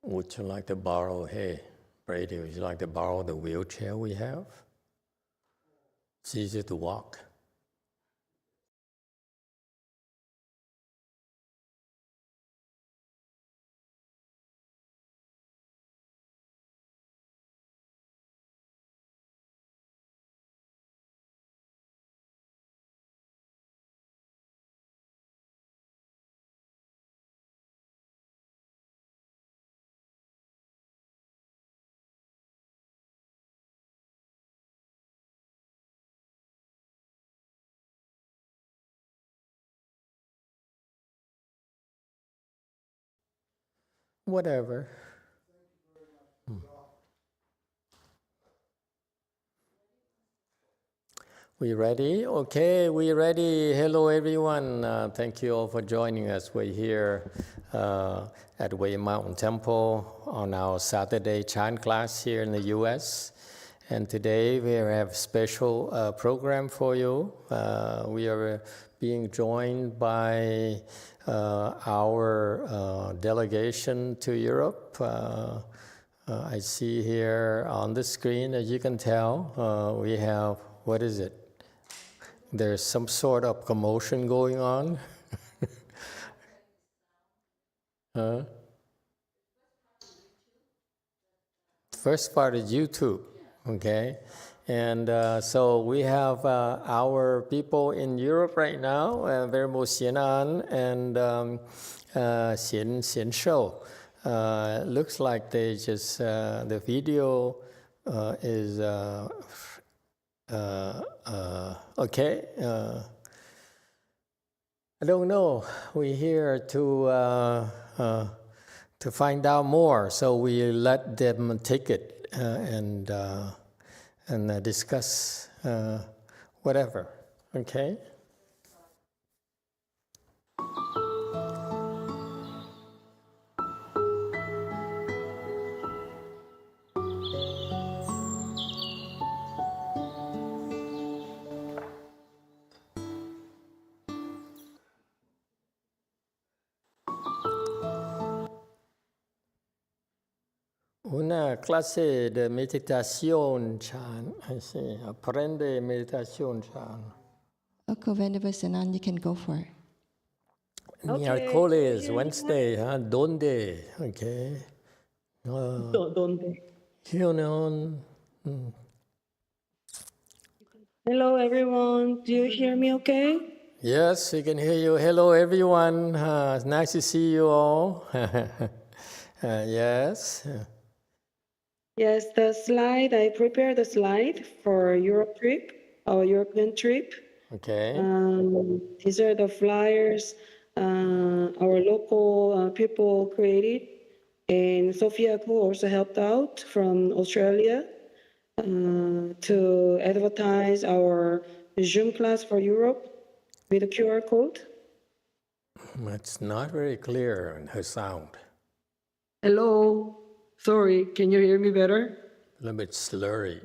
Would you like to borrow, hey, Brady, would you like to borrow the wheelchair we have? It's easier to walk. Whatever. We ready? Okay, we ready. Hello, everyone. Thank you all for joining us. We're here at Way Mountain Temple on our Saturday chant class here in the U.S. And today we have a special program for you. We are being joined by our delegation to Europe. I see here on the screen, as you can tell, we have, what is it? There's some sort of commotion going on. First part is YouTube, okay? And so we have our people in Europe right now, Vermo Xienan and Xian Shou. Looks like they just, the video is okay. I don't know. We're here to find out more, so we let them take it and discuss whatever. Okay. Una clase de meditación, Chan. I see. Aprende meditación, Chan. Okay, whenever Sanan, you can go for it. Miércoles, Wednesday, huh? Donde? Okay. Donde? Hyunon. Hello, everyone. Do you hear me okay? Yes, we can hear you. Hello, everyone. It's nice to see you all. Yes. Yes, the slide, I prepared the slide for Europe trip, our European trip. Okay. These are the flyers our local people created. And Sophia Ku also helped out from Australia to advertise our Zoom class for Europe with a QR code. It's not very clear in her sound. Hello. Sorry, can you hear me better? A little bit slurry.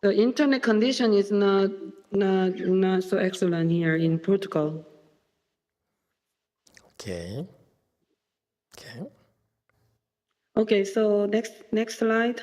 The internet condition is not so excellent here in Portugal. Okay. Okay. Okay, so next slide.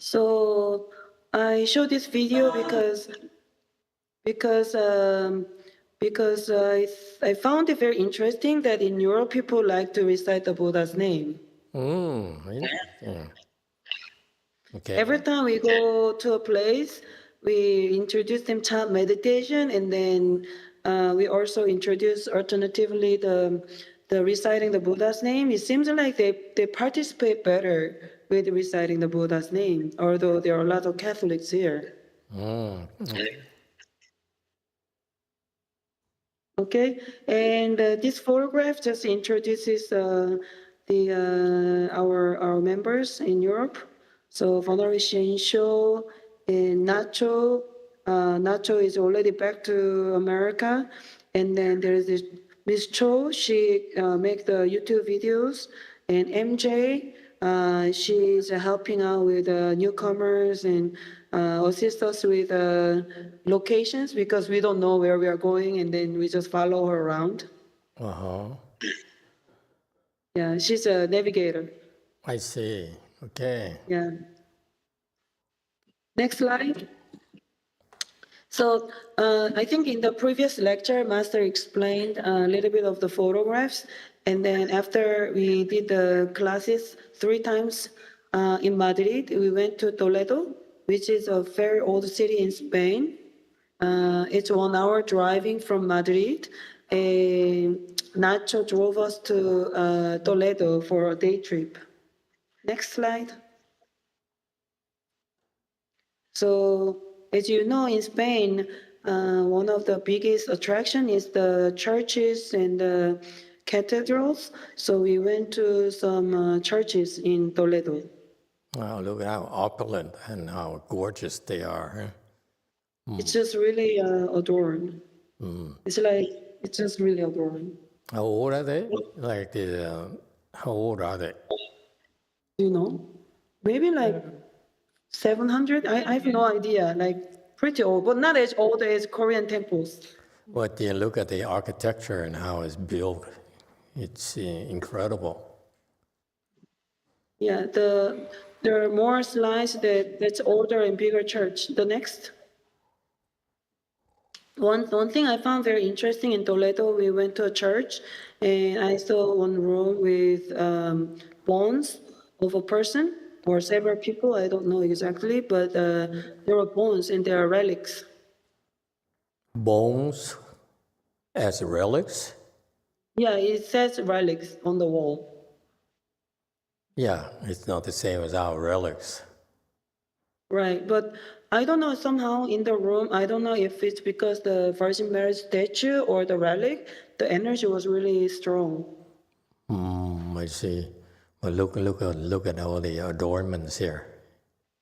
So I show this video because I found it very interesting that in Europe people like to recite the Buddha's name. Interesting. Okay. Every time we go to a place, we introduce them chant meditation, and then we also introduce alternatively the reciting the Buddha's name. It seems like they participate better with reciting the Buddha's name, although there are a lot of Catholics here. Okay. Okay, and this photograph just introduces our members in Europe. So Venerable Shensho and Nacho. Nacho is already back to America, and then there is this Miss Cho. She make the YouTube videos, and MJ. She's helping out with newcomers and assist us with locations because we don't know where we are going, and then we just follow her around. Yeah, she's a navigator. I see. Okay. Yeah. Next slide. So I think in the previous lecture, Master explained a little bit of the photographs. And then after we did the classes 3 times in Madrid, we went to Toledo, which is a very old city in Spain. It's 1 hour driving from Madrid. And Nacho drove us to Toledo for a day trip. Next slide. So, as you know, in Spain, one of the biggest attraction is the churches and the cathedrals. So we went to some churches in Toledo. Wow, look how opulent and how gorgeous they are. It's just really adorned. It's just really adorned. How old are they? How old are they? You know, maybe like 700. I have no idea. Like pretty old, but not as old as Korean temples. But you look at the architecture and how it's built. It's incredible. Yeah, there are more slides that's older and bigger church. The next. One thing I found very interesting in Toledo, we went to a church and I saw one room with bones of a person or several people, I don't know exactly, but there were bones and there are relics. Bones as relics? Yeah, it says relics on the wall. Yeah, it's not the same as our relics. Right, but I don't know, somehow in the room, I don't know if it's because the Virgin Mary statue or the relic, the energy was really strong. I see. But look at all the adornments here.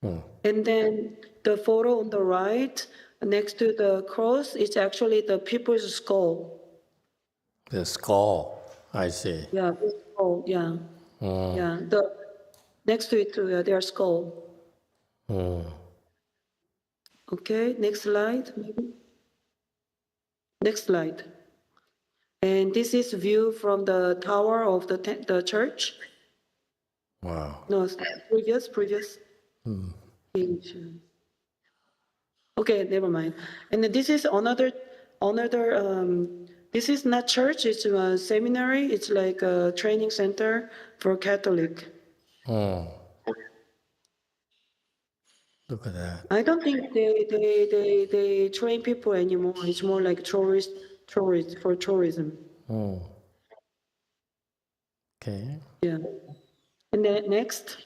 And then the photo on the right, next to the cross, is actually the people's skull. The skull, I see. Yeah, the skull, yeah. Yeah, next to it, their skull. Okay, next slide, maybe. Next slide. And this is view from the tower of the church. Wow. No, previous page. Okay, never mind. And then this is another. This is not church. It's a seminary. It's like a training center for Catholic. Look at that. I don't think they train people anymore. It's more like tourist for tourism. Okay. Yeah. And then next.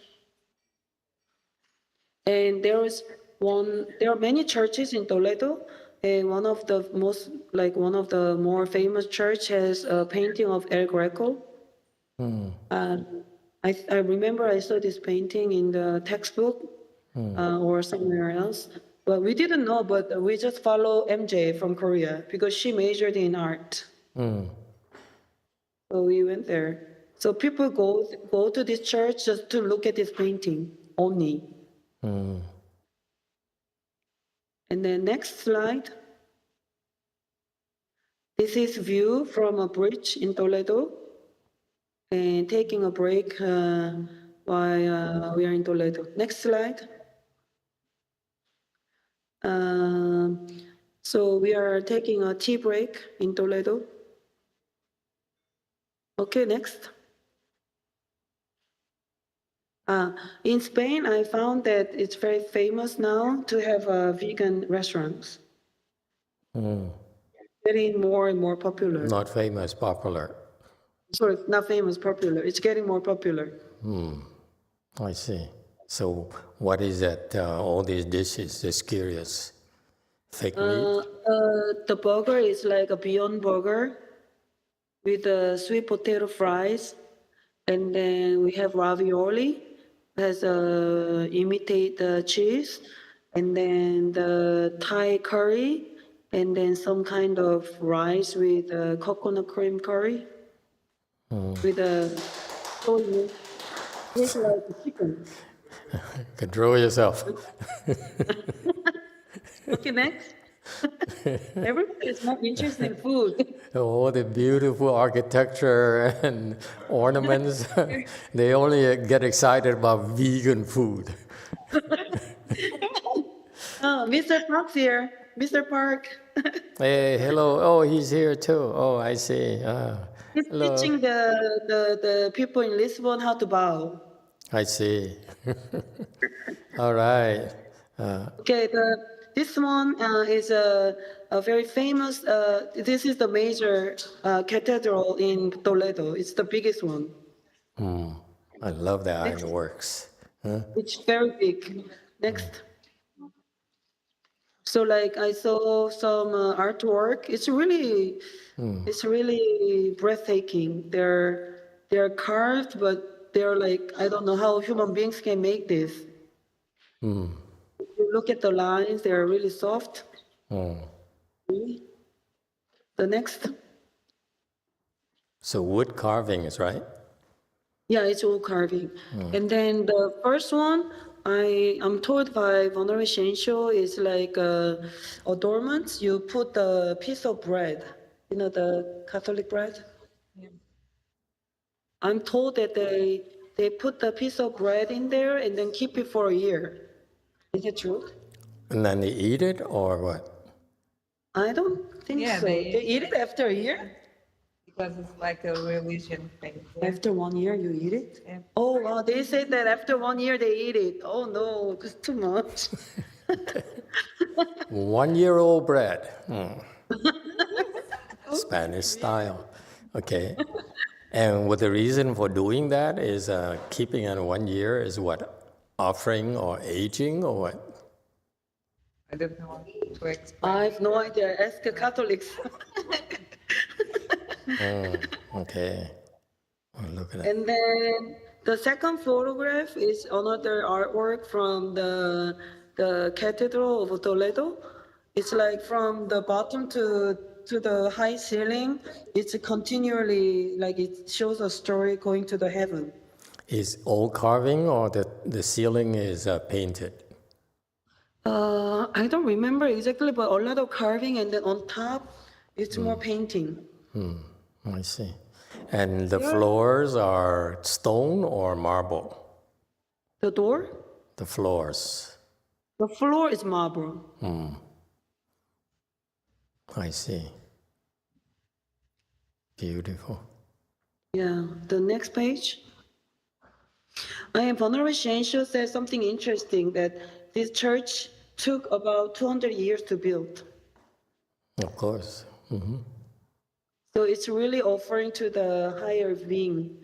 And there are many churches in Toledo, and one of the more famous church has a painting of El Greco. I remember I saw this painting in the textbook or somewhere else, but we didn't know, but we just follow MJ from Korea because she majored in art. So we went there. So people go to this church just to look at this painting only. And then next slide. This is view from a bridge in Toledo and taking a break while we are in Toledo. Next slide. So we are taking a tea break in Toledo. Okay, next. In Spain, I found that it's very famous now to have vegan restaurants. Getting more and more popular. Not famous, popular. Sorry, not famous, popular. It's getting more popular. I see. So what is that, all these dishes, just curious? Fake meat? The burger is like a Beyond Burger with sweet potato fries. And then we have ravioli, has imitate the cheese. And then the Thai curry. And then some kind of rice with coconut cream curry. With a soy. It's like chicken. Control yourself. Okay, next. Everybody is more interested in food. All the beautiful architecture and ornaments, they only get excited about vegan food. Oh, Mr. Park's here. Mr. Park. Hey, hello. Oh, he's here too. Oh, I see. He's Hello. teaching the people in Lisbon how to bow. I see. All right. Okay, this one is a very famous, this is the major cathedral in Toledo. It's the biggest one. I love the ironworks. Huh? It's very big. Next. So like I saw some artwork. It's really breathtaking. They're carved, but they're like, I don't know how human beings can make this. If you look at the lines, they're really soft. The next. So wood carvings, right? Yeah, it's all carving. And then the first one, I'm told by Venerable Shensho, is like adornments. You put a piece of bread, you know, the Catholic bread. I'm told that they put the piece of bread in there and then keep it for a year. Is it true? And then they eat it or what? I don't think Yeah, so. they- They eat it after a year? Because it's like a religion thing. After 1 year, you eat it? Yeah. Oh, wow, they say that after 1 year, they eat it. Oh, no, it's too much. 1-year-old bread. Spanish style. Okay. And what the reason for doing that is keeping it 1 year is what? Offering or aging or what? I don't know how to explain. I have no idea. Ask the Catholics. Okay. Oh, look at that. And then the second photograph is another artwork from the Cathedral of Toledo. It's like from the bottom to the high ceiling. It's continually, like it shows a story going to the heaven. Is all carving or the ceiling is painted? I don't remember exactly, but a lot of carving, and then on top, it's more painting. I see. And the floors are stone or marble? The door, The floors. the floor is marble. I see. Beautiful. Yeah, the next page. Venerable Shensho said something interesting, that this church took about 200 years to build. Of course. So it's really offering to the higher being,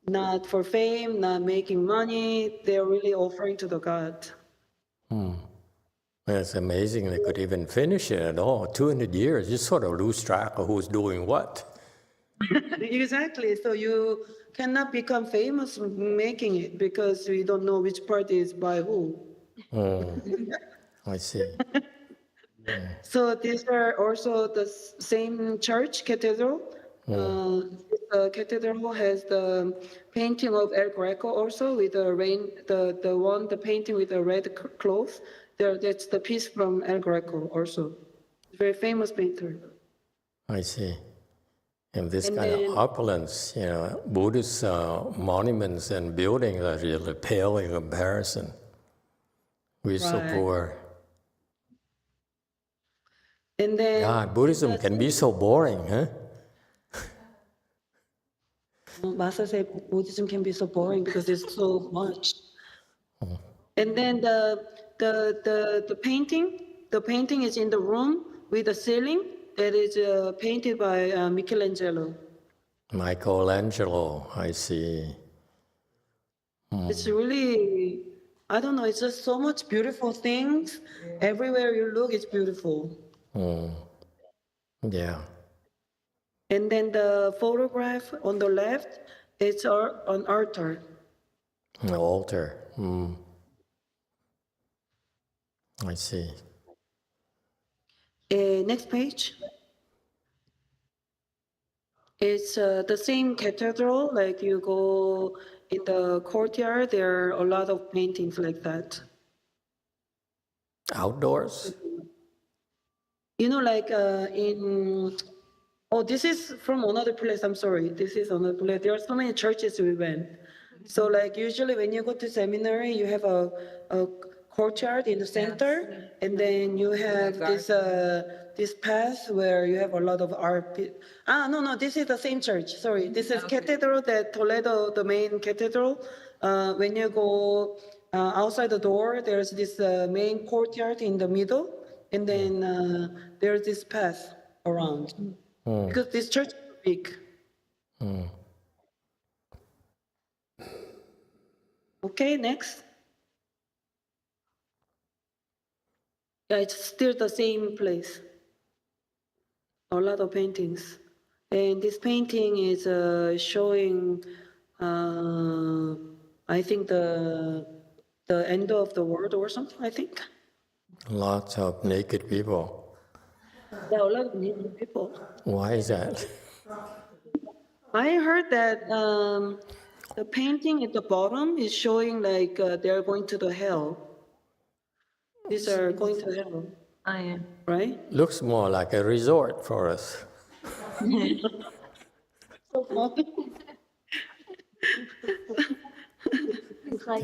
not for fame, not making money. They're really offering to the God. It's amazing they could even finish it at all. 200 years, you sort of lose track of who's doing what. Exactly. So you cannot become famous making it because we don't know which part is by who. I see. So these are also the same church cathedral. The cathedral has the painting of El Greco also with the painting with the red cloth. That's the piece from El Greco also. Very famous painter. I see. And this And kind then- of opulence, you know, Buddhist monuments and buildings are really pale in comparison. We're so Right. poor. And then God, Buddhism can be so boring, huh? Master said Buddhism can be so boring because there's so much. And then the painting is in the room with the ceiling that is painted by Michelangelo. Michelangelo, I see. It's really, I don't know, it's just so much beautiful things. Everywhere you look, it's beautiful. Yeah. And then the photograph on the left, it's an altar. An altar. I see. Next page. It's the same cathedral, like you go in the courtyard, there are a lot of paintings like that. Outdoors? You know, like this is from another place, I'm sorry. This is another place. There are so many churches we went. So like usually when you go to seminary, you have a courtyard in the center, and then you have this path where you have a lot of art. No, this is the same church. Sorry, this is Cathedral that Toledo, the main cathedral. When you go outside the door, there's this main courtyard in the middle, and then there's this path around. Because this church is big. Okay, next. Yeah, it's still the same place. A lot of paintings. And this painting is showing, I think, the end of the world or something, I think. Lots of naked people. There are a lot of naked people. Why is that? I heard that the painting at the bottom is showing like they're going to the hell. These are going to hell. Right? Looks more like a resort for us. They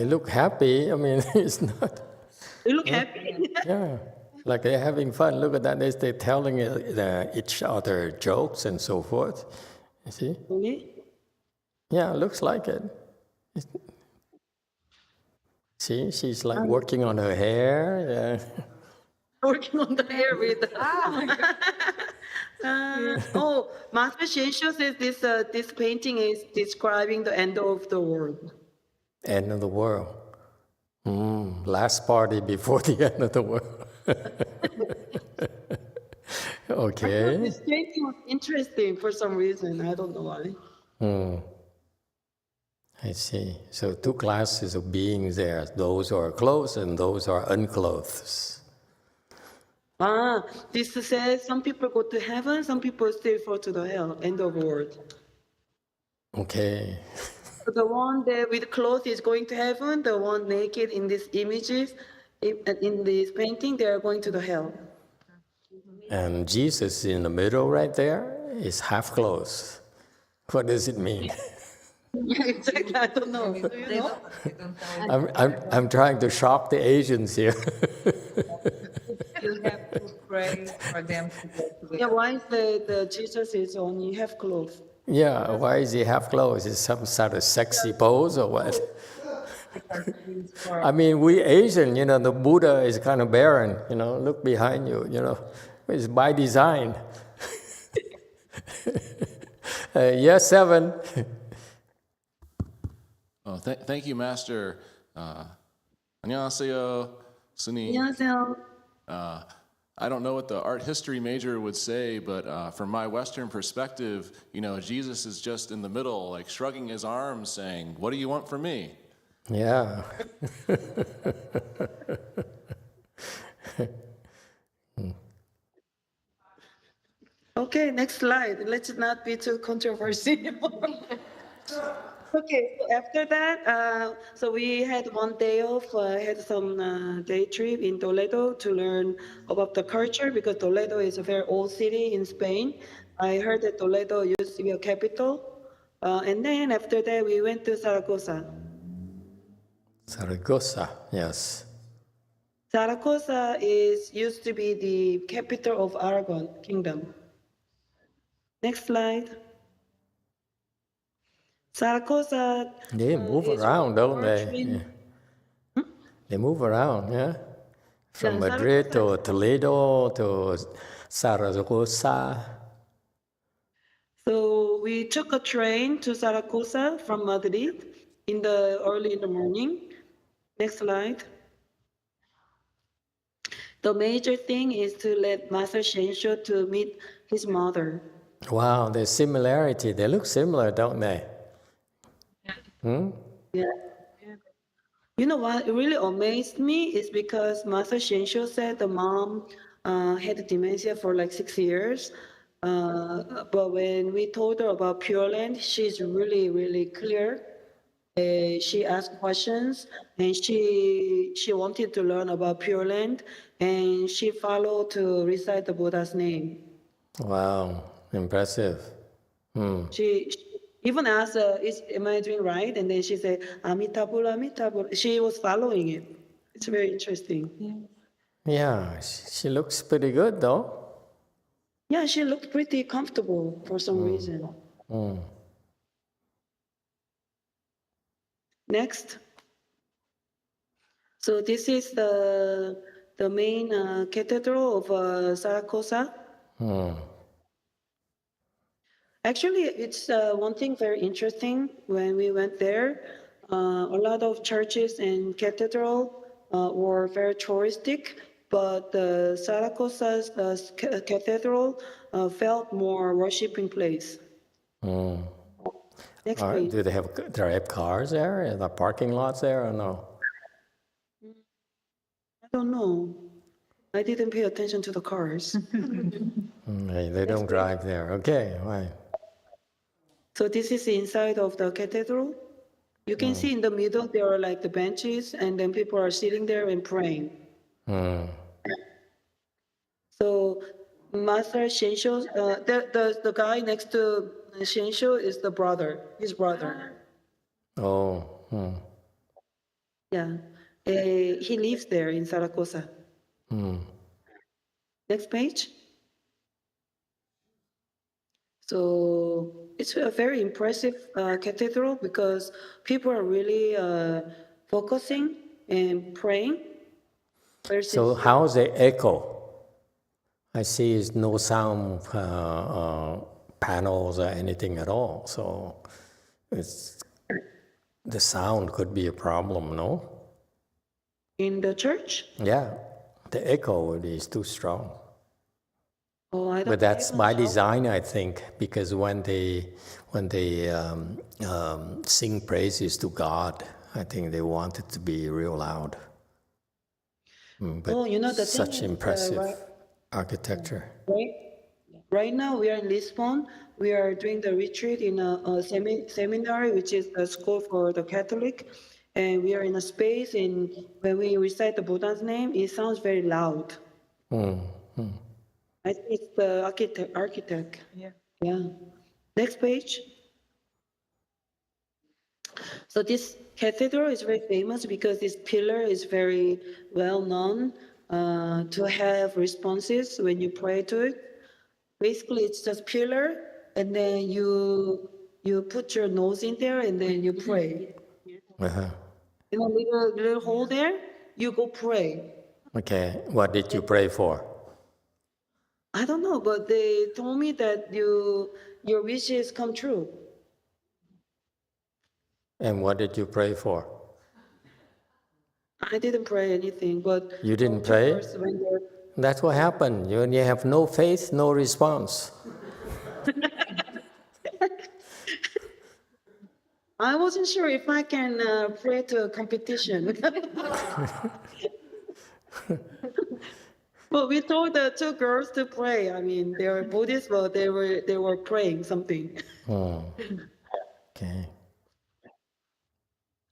look happy. I mean, it's not. They look happy. Yeah, like they're having fun. Look at that. They're telling each other jokes and so forth. You see? Really? Yeah, looks like it. See, she's like working on her hair. Yeah. Working on the hair with. Master Shenshu says this painting is describing the end of the world. End of the world. Last party before the end of the world. Okay. This painting was interesting for some reason. I don't know why. I see. So two classes of beings there. Those who are clothed and those who are unclothed. This says some people go to heaven, some people still fall to the hell, end of the world. Okay. So the one that with clothes is going to heaven, the one naked in these images, in this painting, they are going to the hell. And Jesus in the middle right there is half clothed. What does it mean? Yeah, exactly. I don't know. Do you know? I'm trying to shock the Asians here. You have to pray for them to go to the. Yeah, why is the Jesus is only half clothes? Yeah, why is he half clothed? Is it some sort of sexy pose or what? I mean, we Asian, the Buddha is kind of barren, look behind you, it's by design. Yes, 7. Thank you, Master. 안녕하세요, Suni. 안녕하세요. I don't know what the art history major would say, but from my Western perspective, Jesus is just in the middle, like shrugging his arms, saying, "What do you want from me?" Yeah. Okay, next slide. Let's not be too controversial. Okay, so after that, so we had one day off. I had some day trip in Toledo to learn about the culture because Toledo is a very old city in Spain. I heard that Toledo used to be a capital. And then after that, we went to Zaragoza. Zaragoza, yes. Zaragoza used to be the capital of Aragon Kingdom. Next slide. Zaragoza. They move is around, don't they? train- Yeah. They move around, yeah? From Yeah, Madrid Zaragoza to Toledo to Zaragoza. So we took a train to Zaragoza from Madrid early in the morning. Next slide. The major thing is to let Master Shensho to meet his mother. Wow, there's similarity. They look similar, don't they? Hmm? Yeah. You know what really amazed me is because Master Shensho said the mom had dementia for like 6 years. But when we told her about Pure Land, she's really, really clear. She asked questions and she wanted to learn about Pure Land and she followed to recite the Buddha's name. Wow, impressive. She even asked, am I doing right? And then she said, Amitabha, Amitabha. She was following it. It's very interesting. Yeah, she looks pretty good though. Yeah, she looked pretty comfortable for some reason. Next. So this is the main cathedral of Zaragoza. Actually, it's one thing very interesting when we went there. A lot of churches and cathedral were very touristic, but the Zaragoza's cathedral felt more worshiping place. Next, please. Do they have cars there? Are there parking lots there or no? I don't know. I didn't pay attention to the cars. They don't drive there. Okay, right. So this is the inside of the cathedral. You can see in the middle there are like the benches, and then people are sitting there and praying. So Master Shensho, the guy next to Shensho is the brother, his brother. Oh, Yeah, he lives there in Zaragoza. Next page. So it's a very impressive cathedral because people are really focusing and praying. So how's the echo? I see is no sound panels or anything at all. So the sound could be a problem, no? In the church? Yeah, the echo is too strong. Oh, I don't But that's even by know. design, I think, because when they sing praises to God, I think they want it to be real loud. But Oh, you know, the thing such is, impressive architecture. right now we are in Lisbon. We are doing the retreat in a seminary, which is the school for the Catholic. And we are in a space, and when we recite the Buddha's name, it sounds very loud. I think it's the architect. Yeah. Next page. So this cathedral is very famous because this pillar is very well known to have responses when you pray to it. Basically, it's just pillar, and then you put your nose in there, and then you pray. Uh-huh. In a little hole there, you go pray. Okay, what did you pray for? I don't know, but they told me that your wishes come true. And what did you pray for? I didn't pray anything, but You didn't pray? afterwards when they're That's what happened. When you have no faith, no response. I wasn't sure if I can pray to a competition. But we told the two girls to pray. I mean, they were Buddhists, but they were praying something. Okay.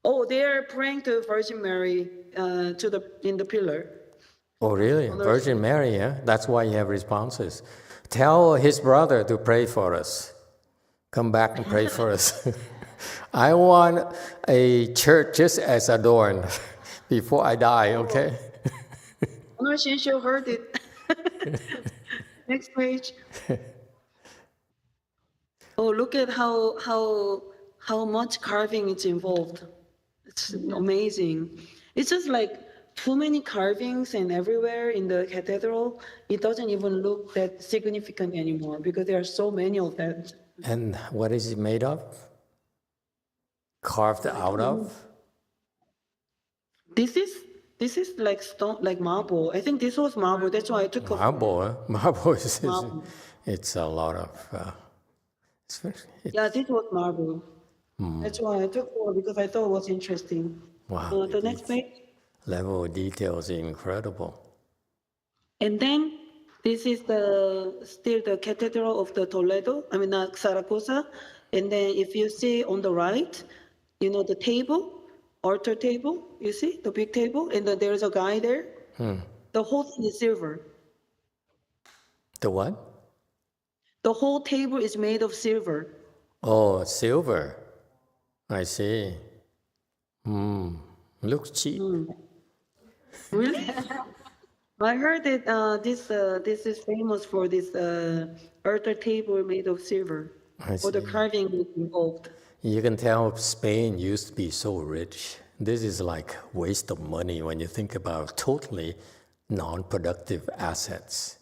Oh, they are praying to Virgin Mary in the pillar. Oh, really? Virgin Mary, yeah? That's why you have responses. Tell his brother to pray for us. Come back and pray for us. I want a church just as adorned before I die, okay? Honor Shinsho heard it. Next page. Oh, look at how how much carving is involved. It's amazing. It's just like too many carvings and everywhere in the cathedral. It doesn't even look that significant anymore because there are so many of that. And what is it made of? Carved out of? This is like stone, like marble. I think this was marble. That's why I took off. Marble, huh? Marble is, Marble. it's a lot of, Yeah, this was marble. That's why I took off because I thought it was interesting. wow. The next page. Level of detail is incredible. And then this is still the Cathedral of the Toledo, Zaragoza. And then if you see on the right, the table, altar table, you see the big table, and then there's a guy there. The whole thing is silver. The what? The whole table is made of silver. Oh, silver. I see. Looks cheap. Really? I heard that this is famous for this altar table made of silver. I For the see. carving involved. You can tell Spain used to be so rich. This is like waste of money when you think about totally non-productive assets.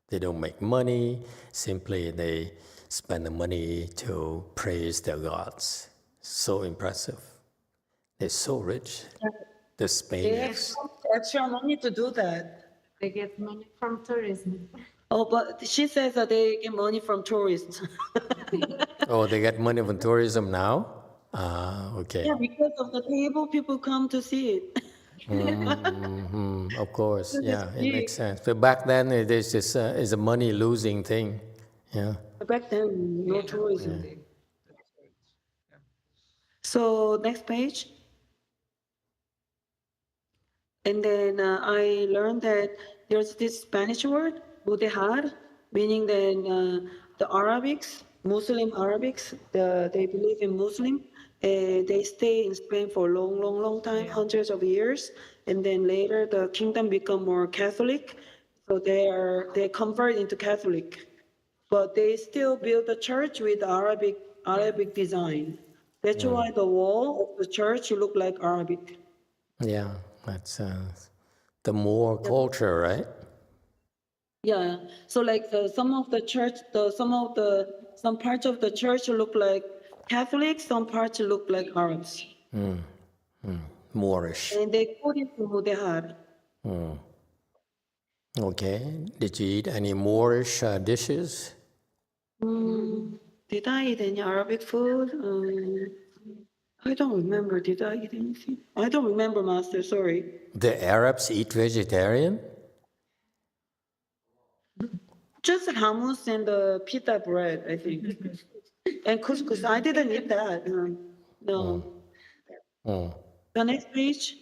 They don't make money, simply they spend the money to praise their gods. So impressive. They're so rich. The They have Spaniards. extra money to do that. They get money from tourism. Oh, but she says that they get money from tourists. Oh, they get money from tourism now? Ah, okay. Yeah, because of the table, people come to see it. Of course, This is yeah, it big. makes sense. But back then, it is just is a money-losing thing. Yeah. Back then, no tourism. So next page. And then I learned that there's this Spanish word, budejar, meaning that the Arabics, Muslim Arabics, they believe in Muslim. They stay in Spain for a long, long, long time, hundreds of years. And then later the kingdom become more Catholic. So they convert into Catholic. But they still build the church with Arabic design. That's why the wall of the church look like Arabic. Yeah, that's the Moor culture, right? Yeah, so like some of the church, some parts of the church look like Catholic, some parts look like Arabs, Moorish. and they put it to Mudehar. Okay. Did you eat any Moorish dishes? Did I eat any Arabic food? I don't remember. Did I eat anything? I don't remember, Master. Sorry. The Arabs eat vegetarian? Just hummus and the pita bread, I think, and couscous. I didn't eat that. No. The next page.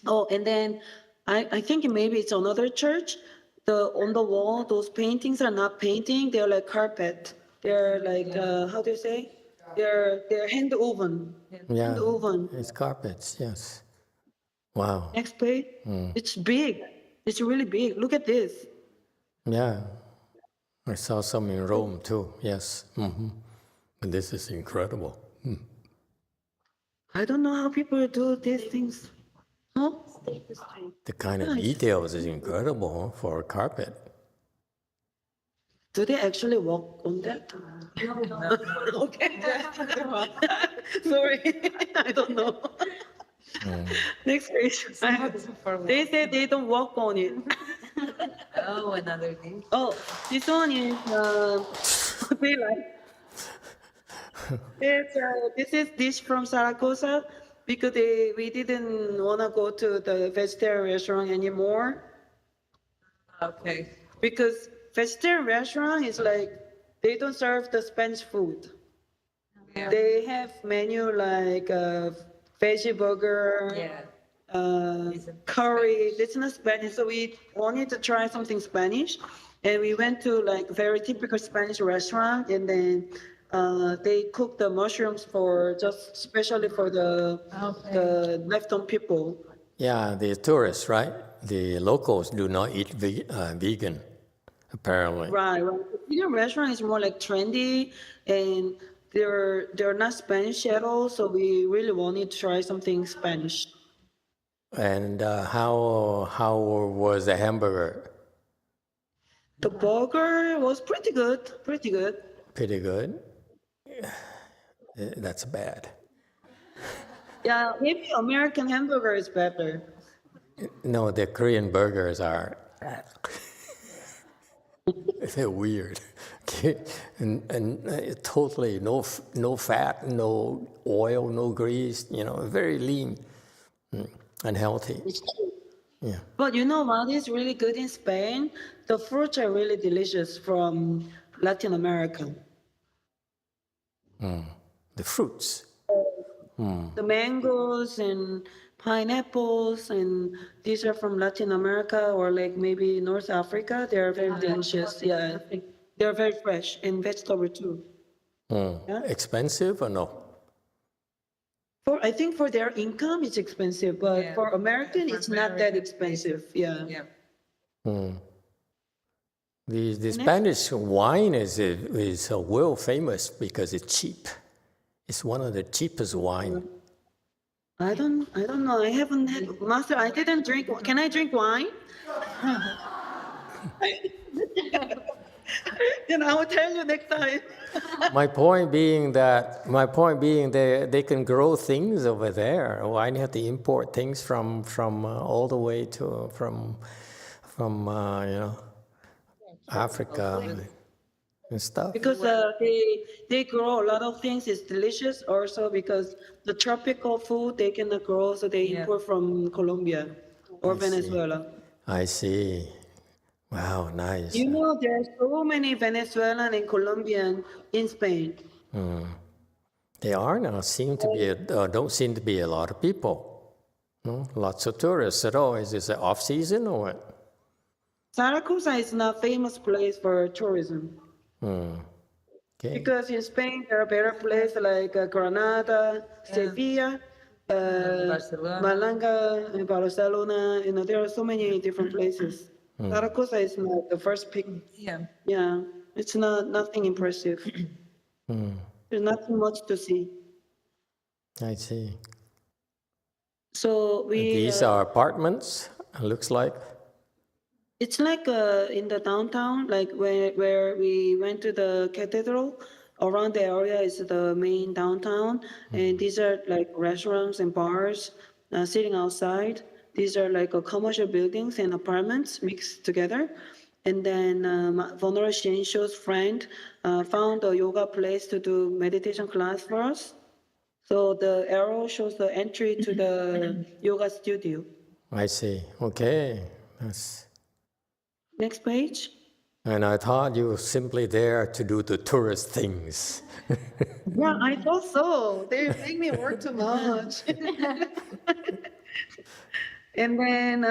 Oh, and then I think maybe it's another church. On the wall, those paintings are not painting. They're like carpet. They're like how do you say? They're hand woven. Yeah, Hand woven. it's carpets, yes. Wow. Next page. It's big. It's really big. Look at this. Yeah, I saw some in Rome too, yes. And this is incredible. I don't know how people do these things. No? The kind of details is incredible for a carpet. Do they actually walk on that? Okay. Sorry, I don't know. Next page. They say they don't walk on it. Oh, another dish. Oh, this one is they like. This is dish from Zaragoza because we didn't want to go to the vegetarian restaurant anymore Okay. because vegetarian restaurant is like they don't serve the Spanish food. Yeah. They have menu like veggie burger, curry. It's not Spanish, so we wanted to try something Spanish, and we went to like very typical Spanish restaurant, and then they cook the mushrooms for just especially for the left-on people. Yeah, the tourists, right? The locals do not eat vegan, apparently. Right. The vegan restaurant is more like trendy, and they're not Spanish at all, so we really wanted to try something Spanish. And how was the hamburger? The burger was pretty good, pretty good. Pretty good. That's bad. Yeah, maybe American hamburger is better. No, the Korean burgers are they're weird. and totally no fat, no oil, no grease. Very lean, unhealthy. It's true. Yeah. But you know what is really good in Spain? The fruits are really delicious from Latin America. The fruits. The mangoes and pineapples, and these are from Latin America or like maybe North Africa. They are very delicious. Yeah, they're very fresh, and vegetable too. Yeah. Expensive or no? I think for their income, it's expensive, but Yeah. for American, For it's not that American, expensive. Yeah. Yeah. The Spanish wine is world famous because it's cheap. It's one of the cheapest wine. I don't know. I haven't had Master. I didn't drink. Can I drink wine? Then I will tell you next time. My point being they can grow things over there. Why do you have to import things from all the way to from Africa and stuff? Because they grow a lot of things. It's delicious also because the tropical food they cannot grow, so they import from Colombia or Venezuela. I see. Wow, nice. You know, there are so many Venezuelan and Colombian in Spain. They are now. Don't seem to be a lot of people. No, lots of tourists at all. Is this an off season or what? Zaragoza is not famous place for tourism. Okay. Because in Spain, there are better places like Granada, Sevilla, Barcelona. Malaga, and Barcelona. There are so many different places. Zaragoza is not the first pick. Yeah. Yeah, it's nothing impressive. There's nothing much to see. I see. So These are apartments, it looks like. it's like in the downtown, like where we went to the cathedral. Around the area is the main downtown, and these are like restaurants and bars sitting outside. These are like commercial buildings and apartments mixed together. And then Venerable Shenshou's friend found a yoga place to do meditation class for us. So the arrow shows the entry to the yoga studio. I see. Okay. Next page. And I thought you were simply there to do the tourist things. Yeah, I thought so. They make me work too much. And then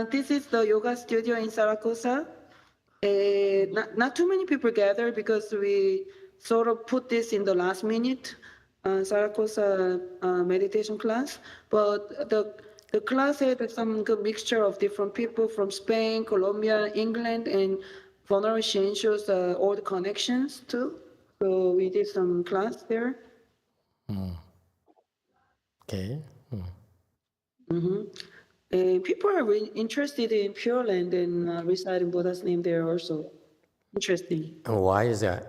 this is the yoga studio in Zaragoza. Not too many people gather because we sort of put this in the last minute, Zaragoza meditation class. But the class had some good mixture of different people from Spain, Colombia, England, and Venerable Shenshou's old connections too. So we did some class there. Okay. People are really interested in Pure Land and reciting Buddha's name there also. Interesting. And why is that?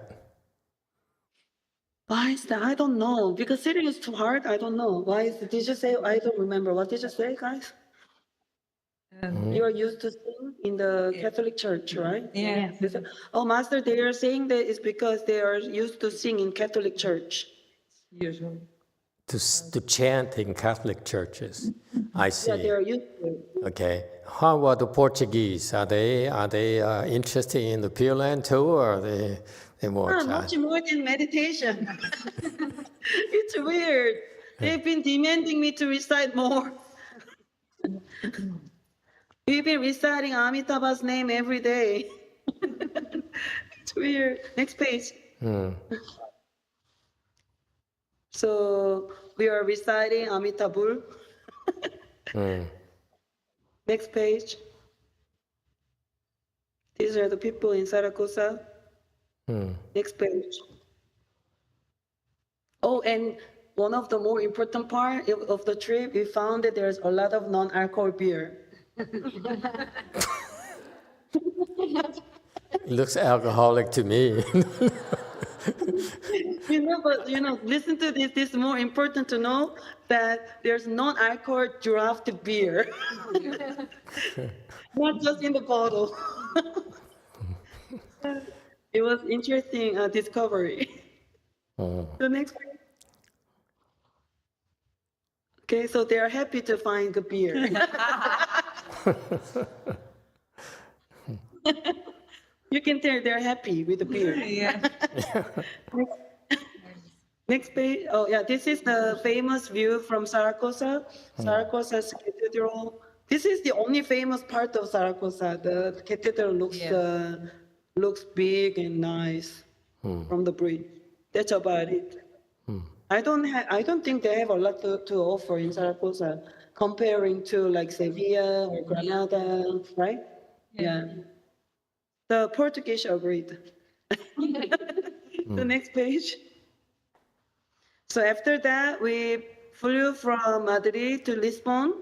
Why is that? I don't know. Because sitting is too hard. I don't know. Why is it? Did you say? I don't remember. What did you say, guys? You are used to sing in the Catholic Church, right? Yeah. Oh, Master, they are saying that it's because they are used to sing in Catholic Church. Usually. To chant in Catholic churches. I see. Yeah, they are used to it. Okay. How about the Portuguese? Are they interested in the Pure Land too, or are they more? Much more than meditation. It's weird. They've been demanding me to recite more. We've been reciting Amitabha's name every day. It's weird. Next page. So we are reciting Amitabha. Next page. These are the people in Zaragoza. Next page. Oh, and one of the more important part of the trip, we found that there's a lot of non-alcohol beer. Looks alcoholic to me. But listen to this. This is more important to know that there's non-alcohol draft beer, not just in the bottle. It was interesting discovery. The next one. Okay, so they are happy to find the beer. You can tell they're happy with the beer. Yeah. Next page. Oh, yeah, this is the famous view from Zaragoza. Zaragoza's cathedral. This is the only famous part of Zaragoza. The cathedral looks big and nice from the bridge. That's about it. I don't think they have a lot to offer in Zaragoza, comparing to like Sevilla or Granada, right? Yeah. The Portuguese agreed. The next page. So after that, we flew from Madrid to Lisbon.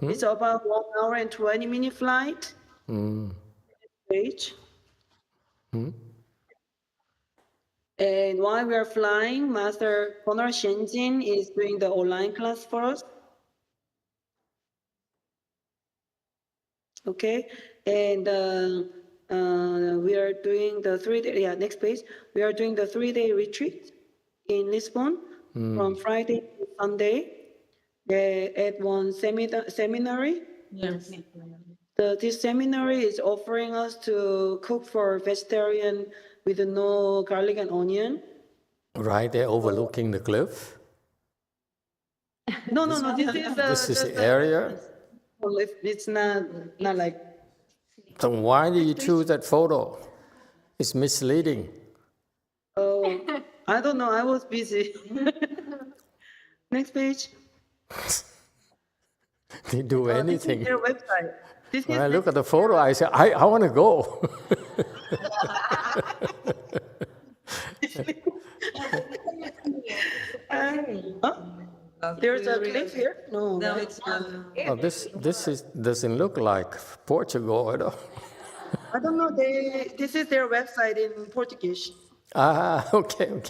It's about 1 hour and 20-minute flight. Page. And while we are flying, Master Conor Shenjin is doing the online class for us. Okay, and we are doing the 3-day, next page. We are doing the 3-day retreat in Lisbon from Friday to Sunday at one seminary. Yes. This seminary is offering us to cook for vegetarian with no garlic and onion. Right there overlooking the cliff. No. This is the area? Well, it's not like. So why do you choose that photo? It's misleading. Oh, I don't know. I was busy. Next page. They do anything. This is their website. When I look at the photo, I say, I want to go. There's a cliff here? No. No, it's Oh, this doesn't look like Portugal at all. I don't know. This is their website in Portuguese. Okay.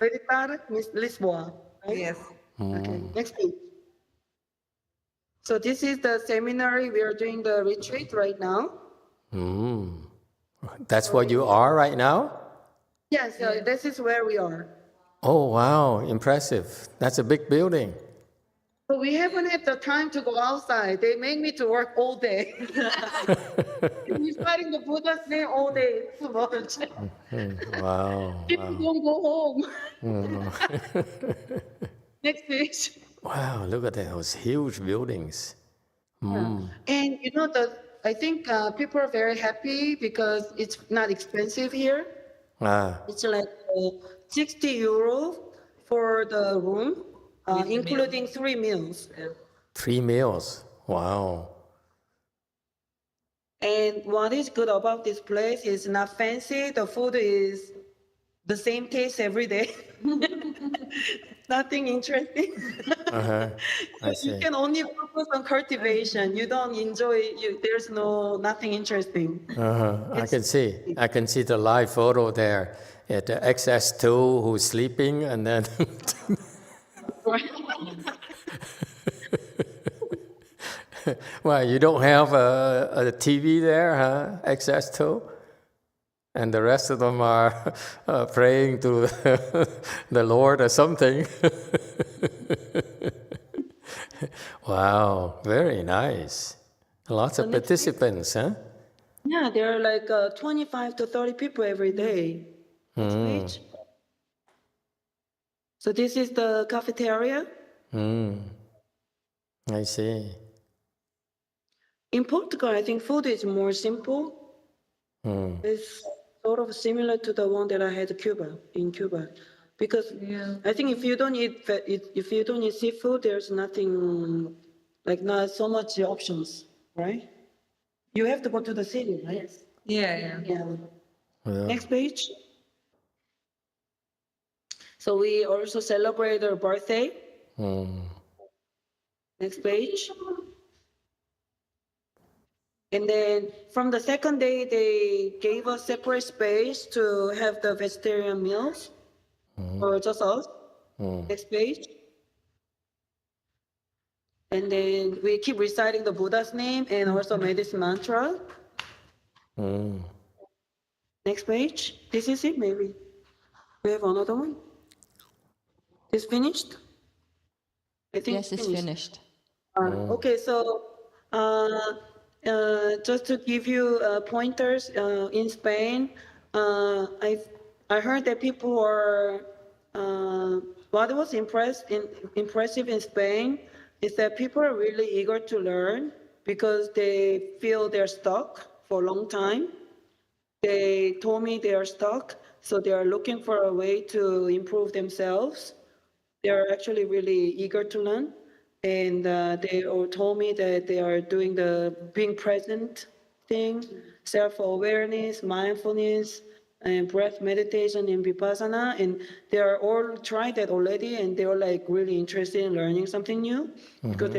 Editar Lisboa. Right? yes. Okay. Next page. So this is the seminary. We are doing the retreat right now. That's where you are right now? Yes, this is where we are. Oh, wow, impressive. That's a big building. But we haven't had the time to go outside. They make me to work all day. We're studying the Buddha's name all day. Too much. Wow. People don't go home. Next page. Wow, look at those huge buildings. And I think people are very happy because it's not expensive here. It's like 60 euro for the room, including 3 meals. 3 meals. Wow. And what is good about this place is not fancy. The food is the same taste every day. Nothing interesting. I see. You can only focus on cultivation. You don't enjoy. There's nothing interesting. I can see the live photo there at the XS2 who's sleeping, and then well, you don't have a TV there, huh? XS2, and the rest of them are praying to the Lord or something. Wow, very nice. Lots of participants, huh? Yeah, there are like 25 to 30 people every day. Next page. So this is the cafeteria. I see. In Portugal, I think food is more simple. It's sort of similar to the one that I had in Cuba, because I think if you don't eat seafood, there's nothing, like not so much options, right? You have to go to the city, right? Yeah. Yeah. Next page. So we also celebrate their birthday. Next page. And then from the second day, they gave us separate space to have the vegetarian meals, or just us. Next page. And then we keep reciting the Buddha's name and also medicine mantra. Next page. This is it, maybe. We have another one. It's finished? I think Yes, it's finished. Okay, so just to give you pointers, in Spain, I heard that people are, what was impressive in Spain is that people are really eager to learn because they feel they're stuck for a long time. They told me they are stuck, so they are looking for a way to improve themselves. They are actually really eager to learn. And they all told me that they are doing the being present thing, self-awareness, mindfulness, and breath meditation and vipassana. And they are all tried that already, and they are like really interested in learning something new because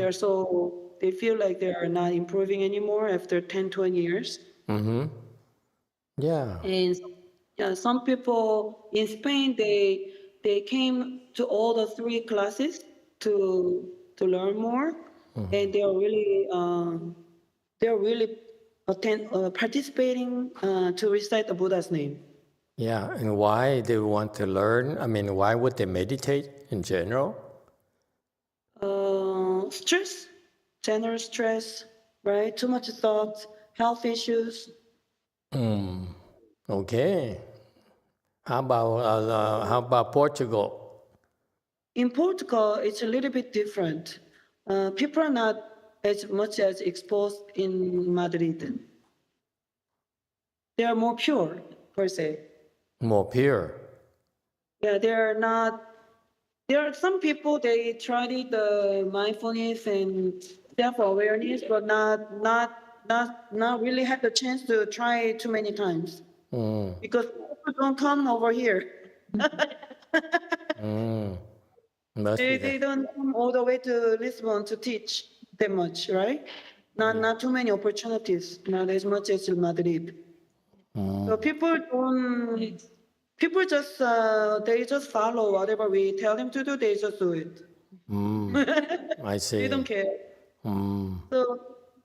they feel like they are not improving anymore after 10, 20 years. Yeah. And some people in Spain, they came to all the 3 classes to learn more, and they are really participating to recite the Buddha's name. Yeah, and why they want to learn? I mean, why would they meditate in general? Stress, general stress, right? Too much thoughts, health issues. Okay. How about Portugal? In Portugal, it's a little bit different. People are not as much as exposed in Madrid. They are more pure, per se. More pure. Yeah, there are some people, they tried the mindfulness and self-awareness, but not really had the chance to try it too many times. Because people don't come over here. They don't come all the way to Lisbon to teach that much, right? Not too many opportunities, not as much as in Madrid. So people just they just follow whatever we tell them to do. They just do it. I see. They don't care. So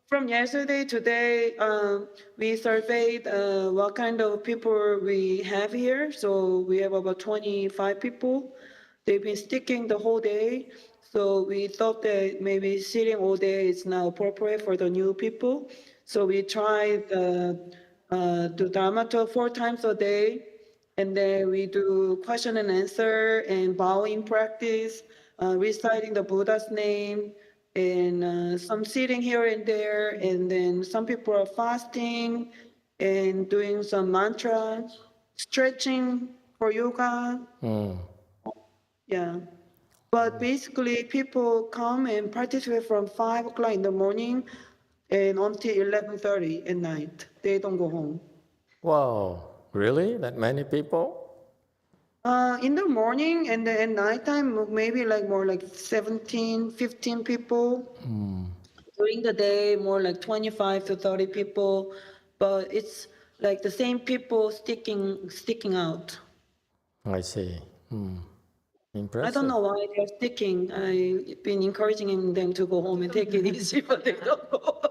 from yesterday to today, we surveyed what kind of people we have here. So we have about 25 people. They've been sticking the whole day. So we thought that maybe sitting all day is not appropriate for the new people. So we tried do Dharma talk 4 times a day. And then we do question and answer and bowing practice, reciting the Buddha's name, and some sitting here and there. And then some people are fasting and doing some mantra, stretching for yoga. Yeah. But basically, people come and participate from 5 o'clock in the morning and until 11:30 at night. They don't go home. Wow, really? That many people? In the morning and then at nighttime, maybe more like 17, 15 people. During the day, more like 25 to 30 people. But it's like the same people sticking out. I see. Impressive. I don't know why they're sticking. I've been encouraging them to go home and take it easy, but they don't go.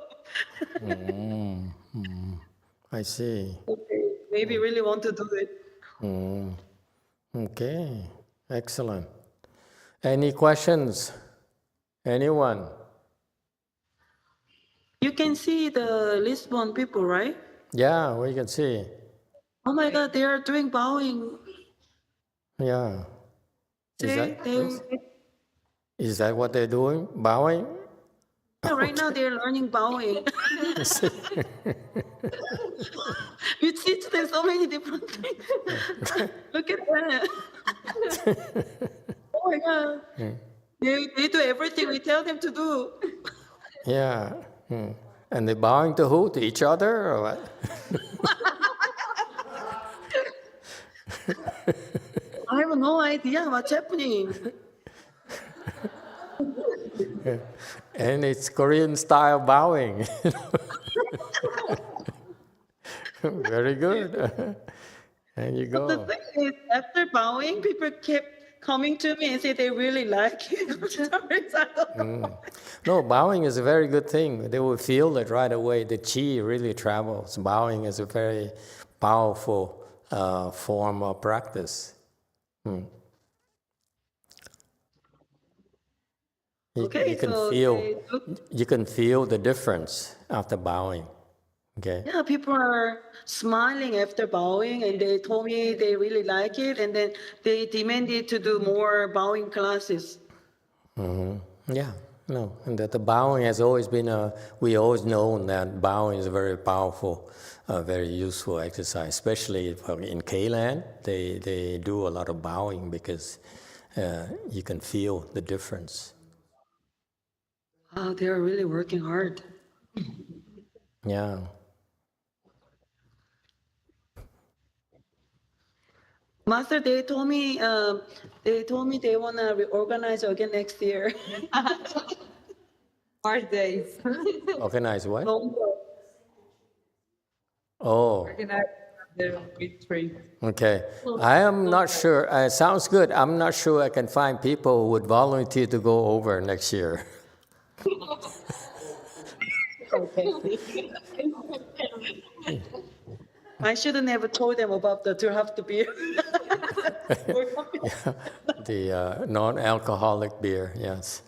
I see. Okay, maybe really want to do it. Okay, excellent. Any questions? Anyone? You can see the Lisbon people, right? Yeah, we can see. Oh my God, they are doing bowing. Yeah. See, Is that what they're doing? Bowing? yeah, right now they're learning bowing. We teach them so many different things. Look at that. Oh my God. They do everything we tell them to do. Yeah. And they're bowing to who? To each other or what? I have no idea what's happening. And it's Korean style bowing. Very good. And you The go. thing is, after bowing, people kept coming to me and say they really like it. I don't know. No, bowing is a very good thing. They will feel it right away. The chi really travels. Bowing is a very powerful form of practice. Okay, You can so feel they look, you can feel the difference after bowing. Okay. yeah, people are smiling after bowing, and they told me they really like it, and then they demanded to do more bowing classes. Yeah. No, and that the bowing has always been we always known that bowing is a very powerful, very useful exercise, especially in K-land. They do a lot of bowing because you can feel the difference. Wow, they are really working hard. Yeah. Master, they told me they wanna reorganize again next year. Hard days. Organize what? Longer. Oh, Organize the retreat. okay. I am not sure. Sounds good. I'm not sure I can find people who would volunteer to go over next year. Okay. I shouldn't have told them about the draft beer. The non-alcoholic beer, yes.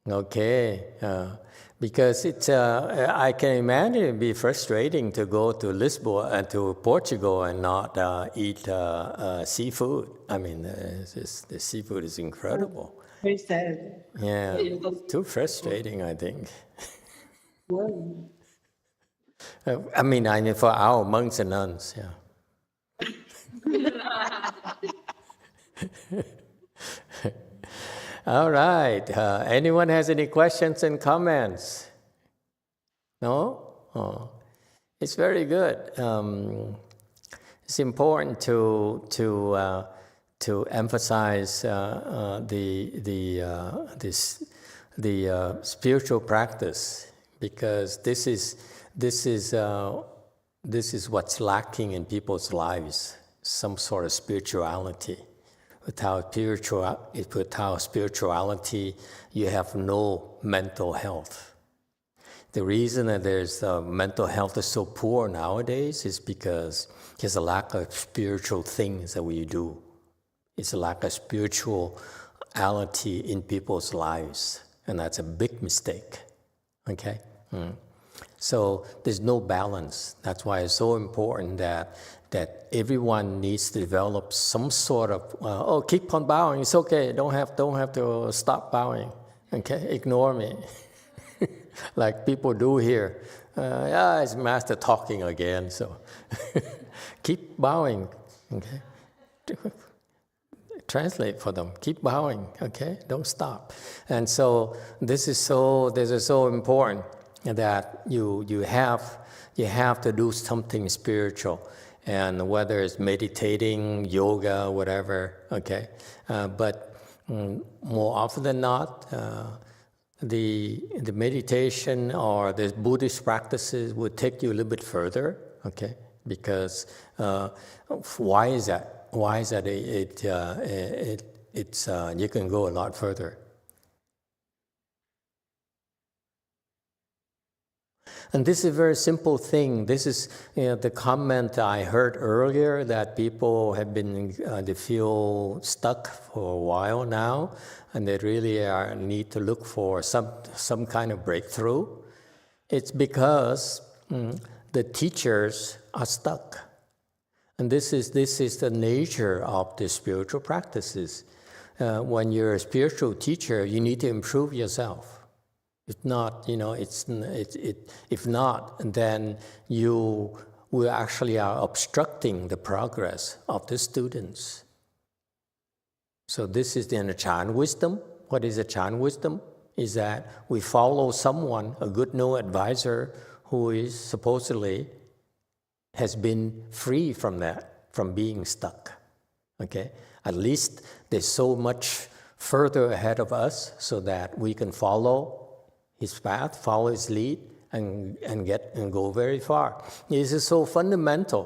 Okay. Because it's, I can imagine it'd be frustrating to go to Lisbon and to Portugal and not eat seafood. I mean, the seafood is incredible. Very sad. Yeah, too frustrating, I think. I mean, for our monks and nuns, yeah. All right. Anyone has any questions and comments? No? Oh, it's very good. It's important to emphasize the spiritual practice, because this is what's lacking in people's lives, some sort of spirituality. Without spirituality, you have no mental health. The reason that there's mental health is so poor nowadays is because there's a lack of spiritual things that we do. It's a lack of spirituality in people's lives, and that's a big mistake. Okay. So there's no balance. That's why it's so important that everyone needs to develop some sort of keep on bowing. It's okay. Don't have to stop bowing. Okay, ignore me, like people do here. It's master talking again. So keep bowing. Okay, translate for them. Keep bowing. Okay, don't stop. And so this is so important that you have to do something spiritual, and whether it's meditating, yoga, whatever, okay. But more often than not, the meditation or the Buddhist practices would take you a little bit further, okay. Because why is that? Why is that? You can go a lot further. And this is a very simple thing. This is the comment I heard earlier, that people have been, they feel stuck for a while now, and they really need to look for some kind of breakthrough. It's because the teachers are stuck. And this is the nature of the spiritual practices. When you're a spiritual teacher, you need to improve yourself. If not, if not, then you will actually are obstructing the progress of the students. So this is the Chan wisdom. What is the Chan wisdom? Is that we follow someone, a good no advisor, who is supposedly has been free from that, from being stuck. Okay? At least they're so much further ahead of us so that we can follow his path, follow his lead, and go very far. This is so fundamental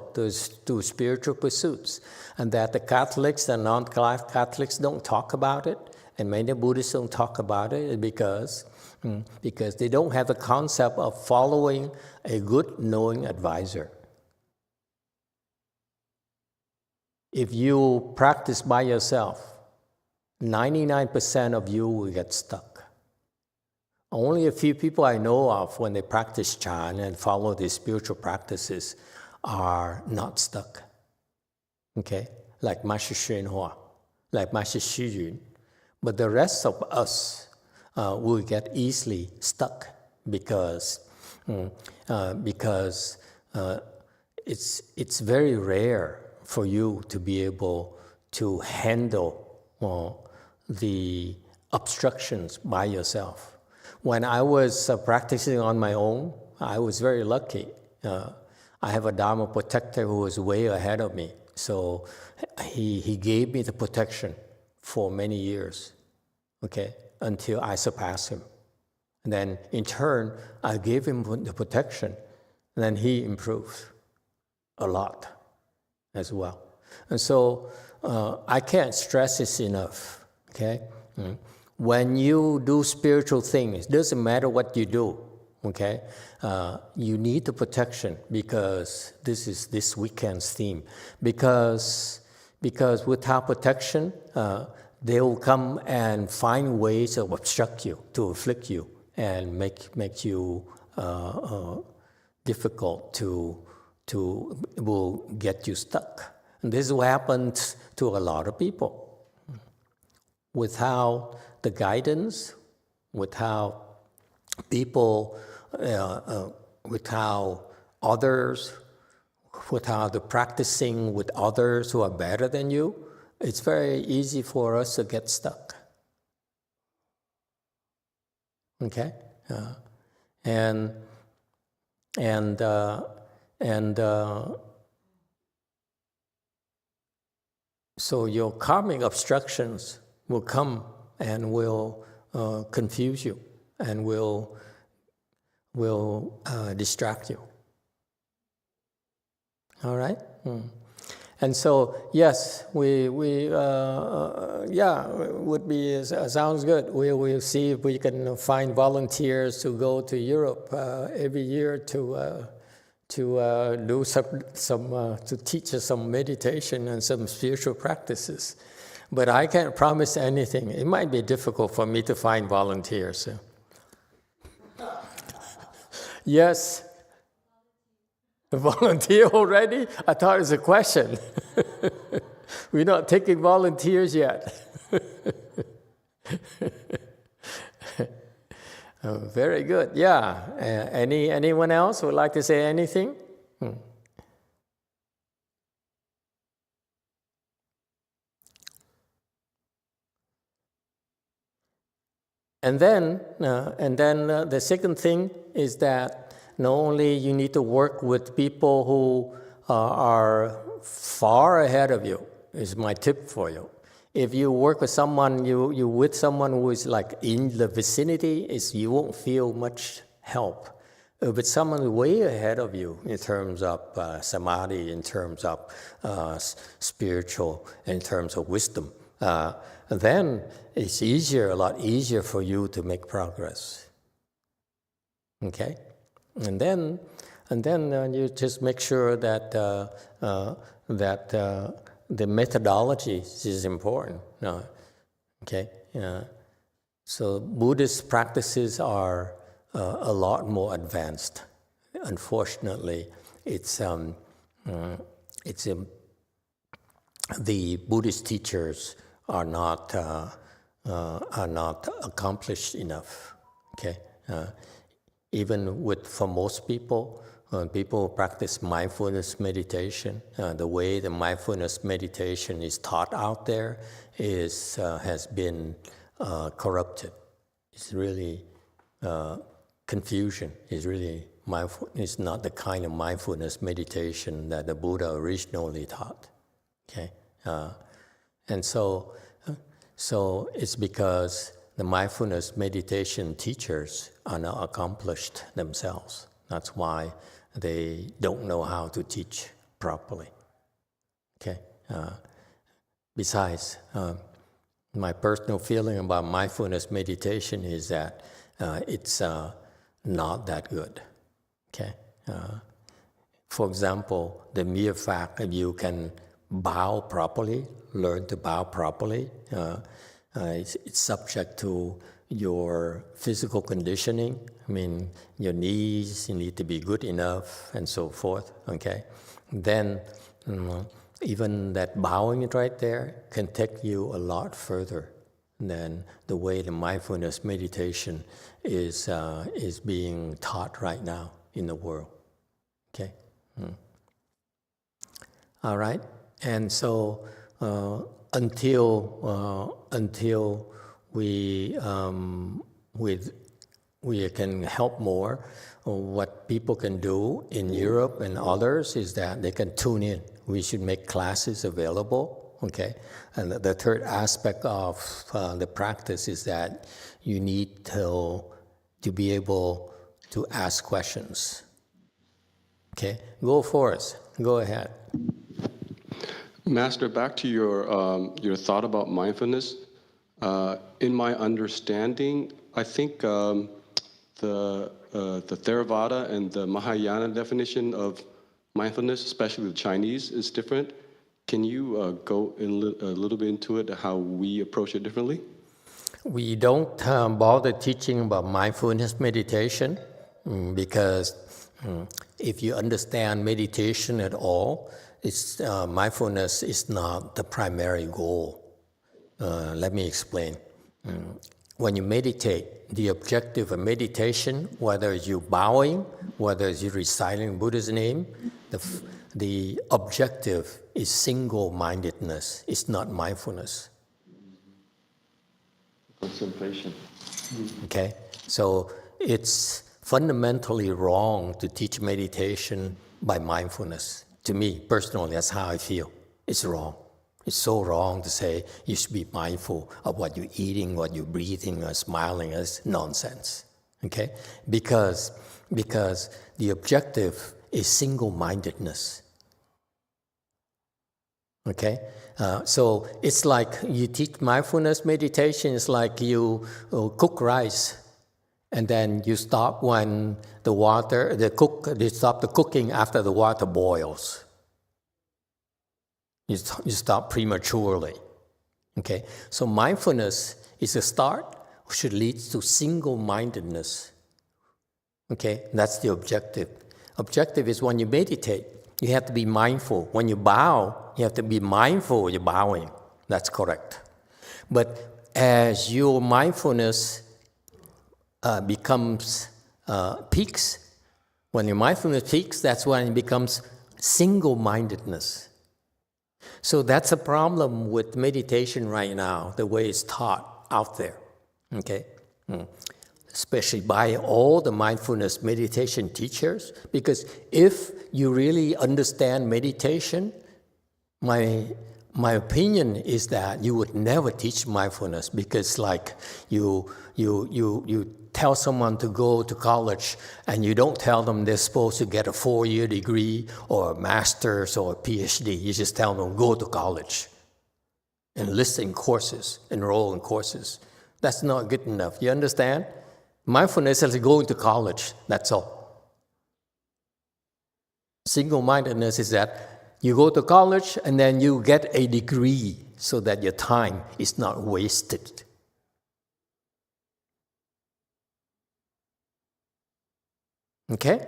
to spiritual pursuits, and that the Catholics and non-Catholics don't talk about it, and many Buddhists don't talk about it because they don't have the concept of following a good knowing advisor. If you practice by yourself, 99% of you will get stuck. Only a few people I know of, when they practice Chan and follow these spiritual practices, are not stuck. Okay? Like Master YongHua, like Master Xu Yun. But the rest of us will get easily stuck because it's very rare for you to be able to handle the obstructions by yourself. When I was practicing on my own, I was very lucky. I have a Dharma protector who was way ahead of me. So he gave me the protection for many years, okay, until I surpassed him. And then in turn, I gave him the protection, and then he improved a lot as well. And so I can't stress this enough, okay? When you do spiritual things, it doesn't matter what you do, okay? You need the protection, because this is this weekend's theme. Because without protection, they will come and find ways to obstruct you, to afflict you, and make you difficult will get you stuck. And this is what happens to a lot of people. Without the guidance, without people, without others, without the practicing with others who are better than you, it's very easy for us to get stuck. Okay, so your karmic obstructions will come and will confuse you and will distract you. All right. And so, yes, we would be, sounds good. We'll see if we can find volunteers to go to Europe every year to do to teach us some meditation and some spiritual practices. But I can't promise anything. It might be difficult for me to find volunteers. Yes. Volunteer already? I thought it was a question. We're not taking volunteers yet. Very good. Yeah. Anyone else would like to say anything? And then the second thing is that not only you need to work with people who are far ahead of you, is my tip for you. If you work with someone, you with someone who is like in the vicinity, you won't feel much help. But someone way ahead of you in terms of samadhi, in terms of spiritual, in terms of wisdom, then it's a lot easier for you to make progress. Okay? And then you just make sure that the methodology is important. Okay, so Buddhist practices are a lot more advanced. Unfortunately, the Buddhist teachers are not accomplished enough. Okay. Even for most people, people practice mindfulness meditation. The way the mindfulness meditation is taught out there has been corrupted. It's really confusion. It's not the kind of mindfulness meditation that the Buddha originally taught. Okay, and so it's because the mindfulness meditation teachers are not accomplished themselves. That's why they don't know how to teach properly. Okay. Besides, my personal feeling about mindfulness meditation is that it's not that good. Okay. For example, the mere fact that you can bow properly, learn to bow properly, it's subject to your physical conditioning. I mean, your knees need to be good enough and so forth, okay? Then even that bowing right there can take you a lot further than the way the mindfulness meditation is being taught right now in the world, okay? All right, and so until we can help more, what people can do in Europe and others is that they can tune in. We should make classes available, okay? And the third aspect of the practice is that you need to be able to ask questions. Okay, go for it. Go ahead. Master, back to your thought about mindfulness. In my understanding, I think the Theravada and the Mahayana definition of mindfulness, especially the Chinese, is different. Can you go a little bit into it, how we approach it differently? We don't bother teaching about mindfulness meditation because if you understand meditation at all, mindfulness is not the primary goal. Let me explain. When you meditate, the objective of meditation, whether you're bowing, whether you're reciting Buddha's name, the objective is single-mindedness. It's not mindfulness. Concentration. Okay? So it's fundamentally wrong to teach meditation by mindfulness. To me, personally, that's how I feel. It's wrong. It's so wrong to say you should be mindful of what you're eating, what you're breathing, or smiling. It's nonsense. Okay? Because the objective is single-mindedness. Okay? So it's like you teach mindfulness meditation, it's like you cook rice and then you stop when you stop the cooking after the water boils. You stop prematurely. Okay? So mindfulness is a start which leads to single-mindedness. Okay? That's the objective. Objective is when you meditate, you have to be mindful. When you bow, you have to be mindful you're bowing. That's correct. But as your mindfulness becomes peaks, when your mindfulness peaks, that's when it becomes single-mindedness. So that's a problem with meditation right now, the way it's taught out there, okay? Especially by all the mindfulness meditation teachers, because if you really understand meditation, my opinion is that you would never teach mindfulness, because like you tell someone to go to college and you don't tell them they're supposed to get a 4-year degree or a master's or a PhD. You just tell them go to college, enlist in courses, enroll in courses. That's not good enough. You understand? Mindfulness is going to college. That's all. Single-mindedness is that you go to college and then you get a degree so that your time is not wasted. Okay?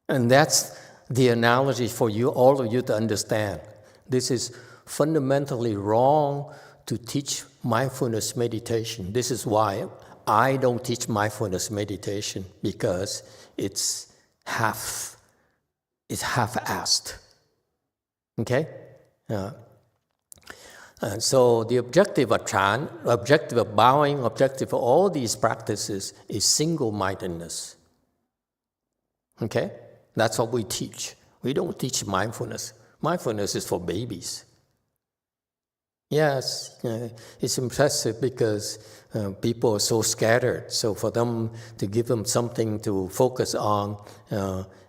And that's the analogy for you, all of you, to understand. This is fundamentally wrong to teach mindfulness meditation. This is why I don't teach mindfulness meditation, because it's half-assed. Okay? And so the objective of Chan, objective of bowing, objective of all these practices is single-mindedness. Okay? That's what we teach. We don't teach mindfulness. Mindfulness is for babies. Yes, it's impressive because people are so scattered. So for them to give them something to focus on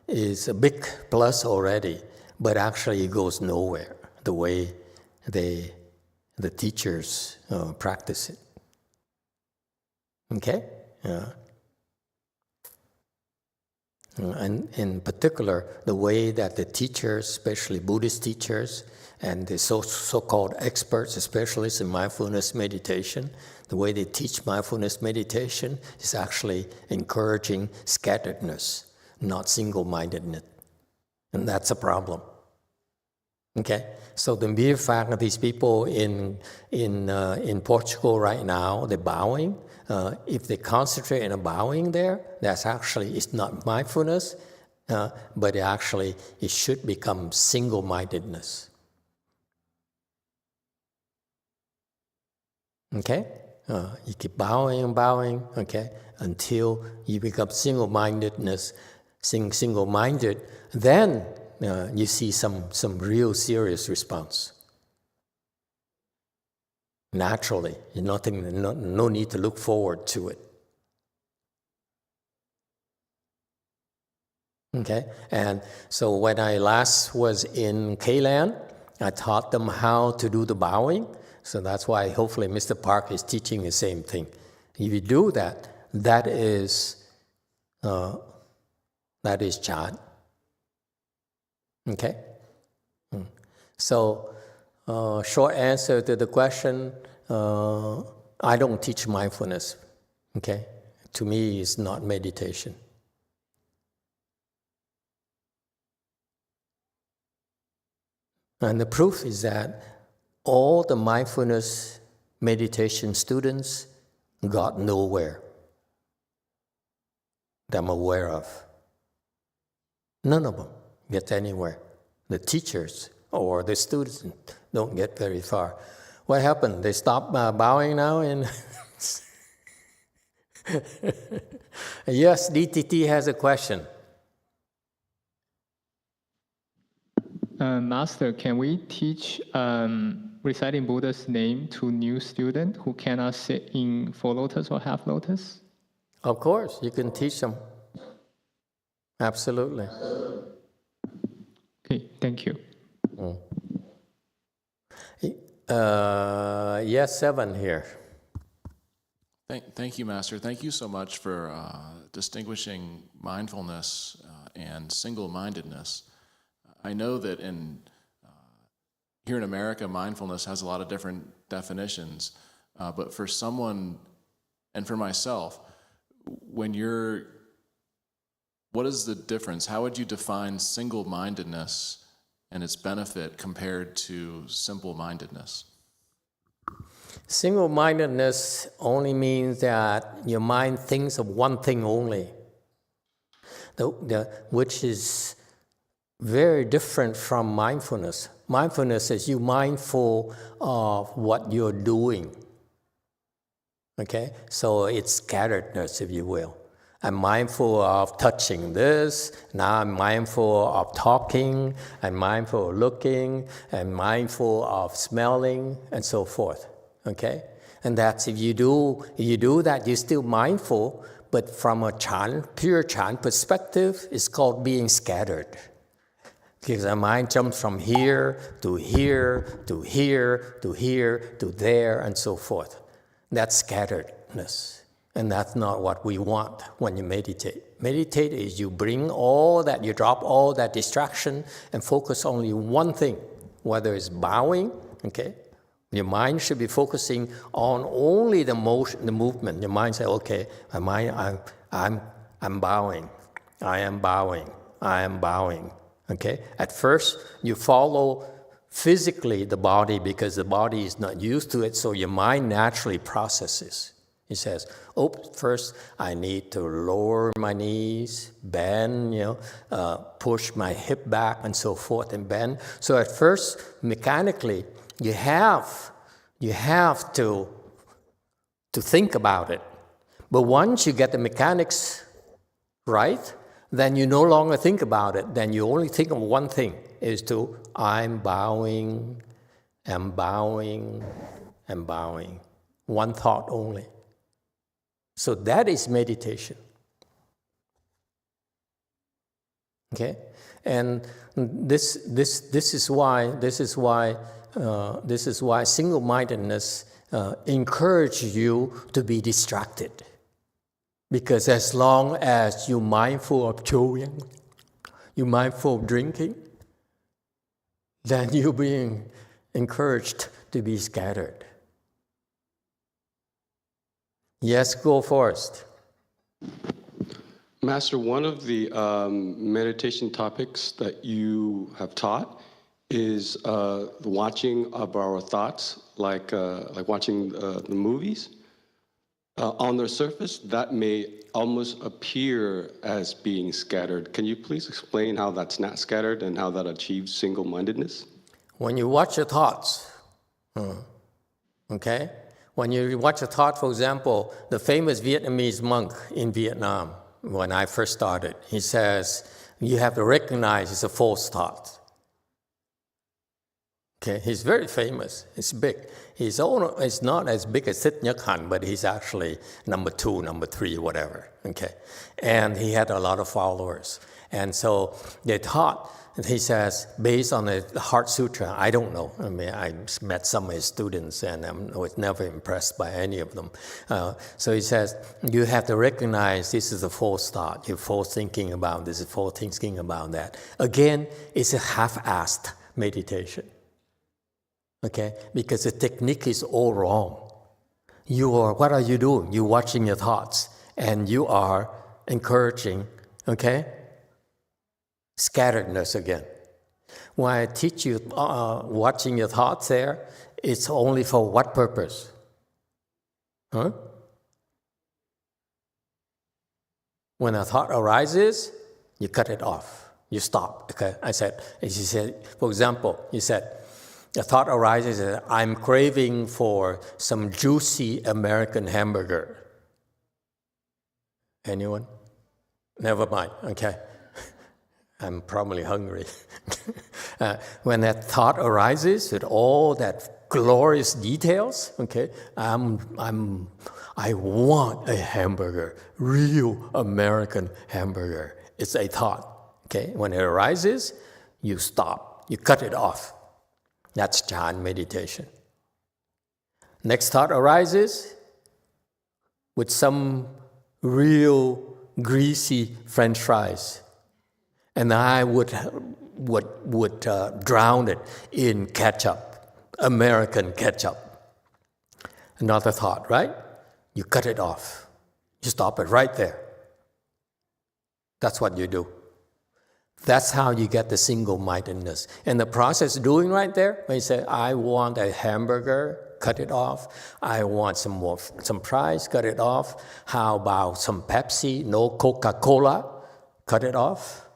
is a big plus already. But actually it goes nowhere the way the teachers practice it. Okay? And in particular, the way that the teachers, especially Buddhist teachers, and the so-called experts, specialists in mindfulness meditation, the way they teach mindfulness meditation is actually encouraging scatteredness, not single-mindedness. And that's a problem. Okay? So the mere fact that these people in Portugal right now, they're bowing, if they concentrate on bowing there, that's actually, it's not mindfulness, but it should become single-mindedness. Okay? You keep bowing and bowing, okay, until you become single-mindedness, single-minded, then you see some real serious response. Naturally, no need to look forward to it. Okay, and so when I last was in K-Land, I taught them how to do the bowing. So that's why hopefully Mr. Park is teaching the same thing. If you do that, that is Chan. Okay? So, short answer to the question, I don't teach mindfulness. Okay? To me, it's not meditation. And the proof is that all the mindfulness meditation students got nowhere that I'm aware of. None of them get anywhere. The teachers or the students don't get very far. What happened? They stopped bowing now? And yes, DTT has a question. Master, can we teach reciting Buddha's name to new students who cannot sit in full lotus or half lotus? Of course, you can teach them. Absolutely. Okay, thank you. Yes, 7 here. Thank you, Master. Thank you so much for distinguishing mindfulness and single-mindedness. I know that here in America, mindfulness has a lot of different definitions, but for someone, and for myself, what is the difference? How would you define single-mindedness and its benefit compared to simple-mindedness? Single-mindedness only means that your mind thinks of one thing only, which is very different from mindfulness. Mindfulness is you mindful of what you're doing. Okay? So it's scatteredness, if you will. I'm mindful of touching this, now I'm mindful of talking, I'm mindful of looking, I'm mindful of smelling, and so forth. Okay? And that's if you do that, you're still mindful, but from a pure Chan perspective, it's called being scattered. Because our mind jumps from here, to here, to here, to here, to there, and so forth. That's scatteredness. And that's not what we want when you meditate. Meditate is you drop all that distraction and focus only one thing, whether it's bowing, okay? Your mind should be focusing on only the motion, the movement. Your mind says, okay, I'm bowing, I am bowing, I am bowing. Okay? At first, you follow physically the body because the body is not used to it, so your mind naturally processes. It says, first I need to lower my knees, bend, push my hip back and so forth and bend. So at first, mechanically, you have to think about it. But once you get the mechanics right, then you no longer think about it. Then you only think of one thing, I'm bowing, I'm bowing, I'm bowing. One thought only. So that is meditation. Okay, and this is why single-mindedness encourages you to be distracted. Because as long as you're mindful of chewing, you're mindful of drinking, then you're being encouraged to be scattered. Yes, go first. Master, one of the meditation topics that you have taught is the watching of our thoughts, like watching the movies. On the surface, that may almost appear as being scattered. Can you please explain how that's not scattered and how that achieves single-mindedness? When you watch your thoughts, okay? When you watch a thought, for example, the famous Vietnamese monk in Vietnam, when I first started, he says, you have to recognize it's a false thought. Okay, he's very famous. It's big. He's not as big as Thich Nhat Hanh, but he's actually number 2, number 3, whatever. Okay, and he had a lot of followers. And so they taught, and he says, based on the Heart Sutra, I don't know. I mean, I met some of his students, and I was never impressed by any of them. So he says, you have to recognize this is a false thought. You're false thinking about this, false thinking about that. Again, it's a half-assed meditation. Okay, because the technique is all wrong. What are you doing? You're watching your thoughts, and you are encouraging, okay, scatteredness again. When I teach you watching your thoughts there, it's only for what purpose? Huh? When a thought arises, you cut it off. You stop. Okay, you said, for example, you said, a thought arises that I'm craving for some juicy American hamburger. Anyone? Never mind, okay. I'm probably hungry. When that thought arises with all that glorious details, okay, I want a hamburger, real American hamburger. It's a thought, okay. When it arises, you stop, you cut it off. That's Chan meditation. Next thought arises with some real greasy French fries, and I would drown it in ketchup, American ketchup. Another thought, right? You cut it off. You stop it right there. That's what you do. That's how you get the single-mindedness. And the process doing right there, when you say, I want a hamburger, cut it off. I want some fries, cut it off. How about some Pepsi, no Coca-Cola, cut it off.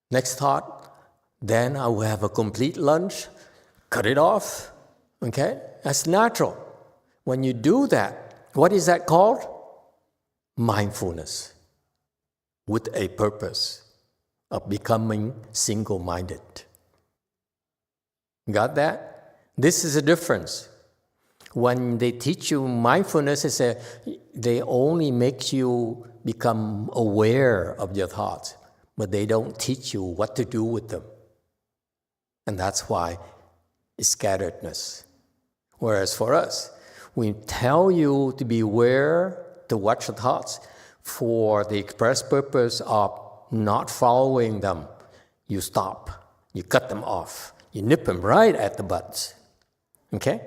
Next thought, then I will have a complete lunch, cut it off. Okay? That's natural. When you do that, what is that called? Mindfulness. With a purpose of becoming single-minded. Got that? This is a difference. When they teach you mindfulness, they only make you become aware of your thoughts, but they don't teach you what to do with them. And that's why it's scatteredness. Whereas for us, we tell you to be aware, to watch the thoughts, for the express purpose of not following them. You stop, you cut them off, you nip them right at the butts. Okay?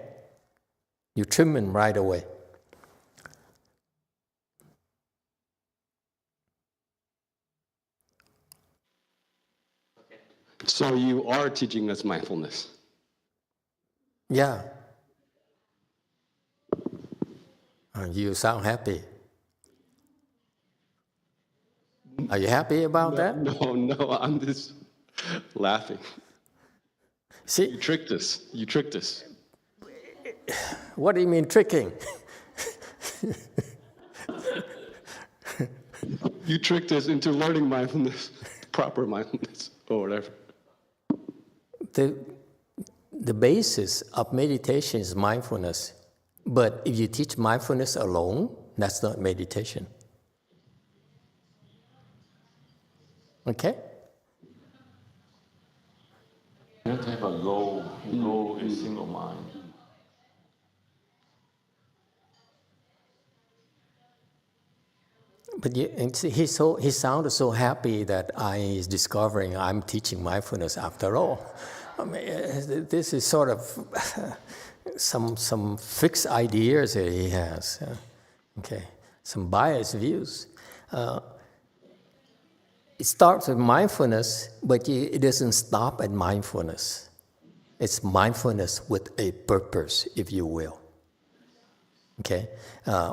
You trim them right away. So you are teaching us mindfulness. Yeah. You sound happy. Are you happy about that? No, I'm just laughing. See, You tricked us. what do you mean tricking? You tricked us into learning mindfulness, proper mindfulness, or whatever. the basis of meditation is mindfulness. But if you teach mindfulness alone, that's not meditation. Okay? You have to have a goal. The goal is single mind. But he sounded so happy that I is discovering I'm teaching mindfulness after all. I mean, this is sort of some fixed ideas that he has. Okay, some biased views. It starts with mindfulness, but it doesn't stop at mindfulness. It's mindfulness with a purpose, if you will. Okay,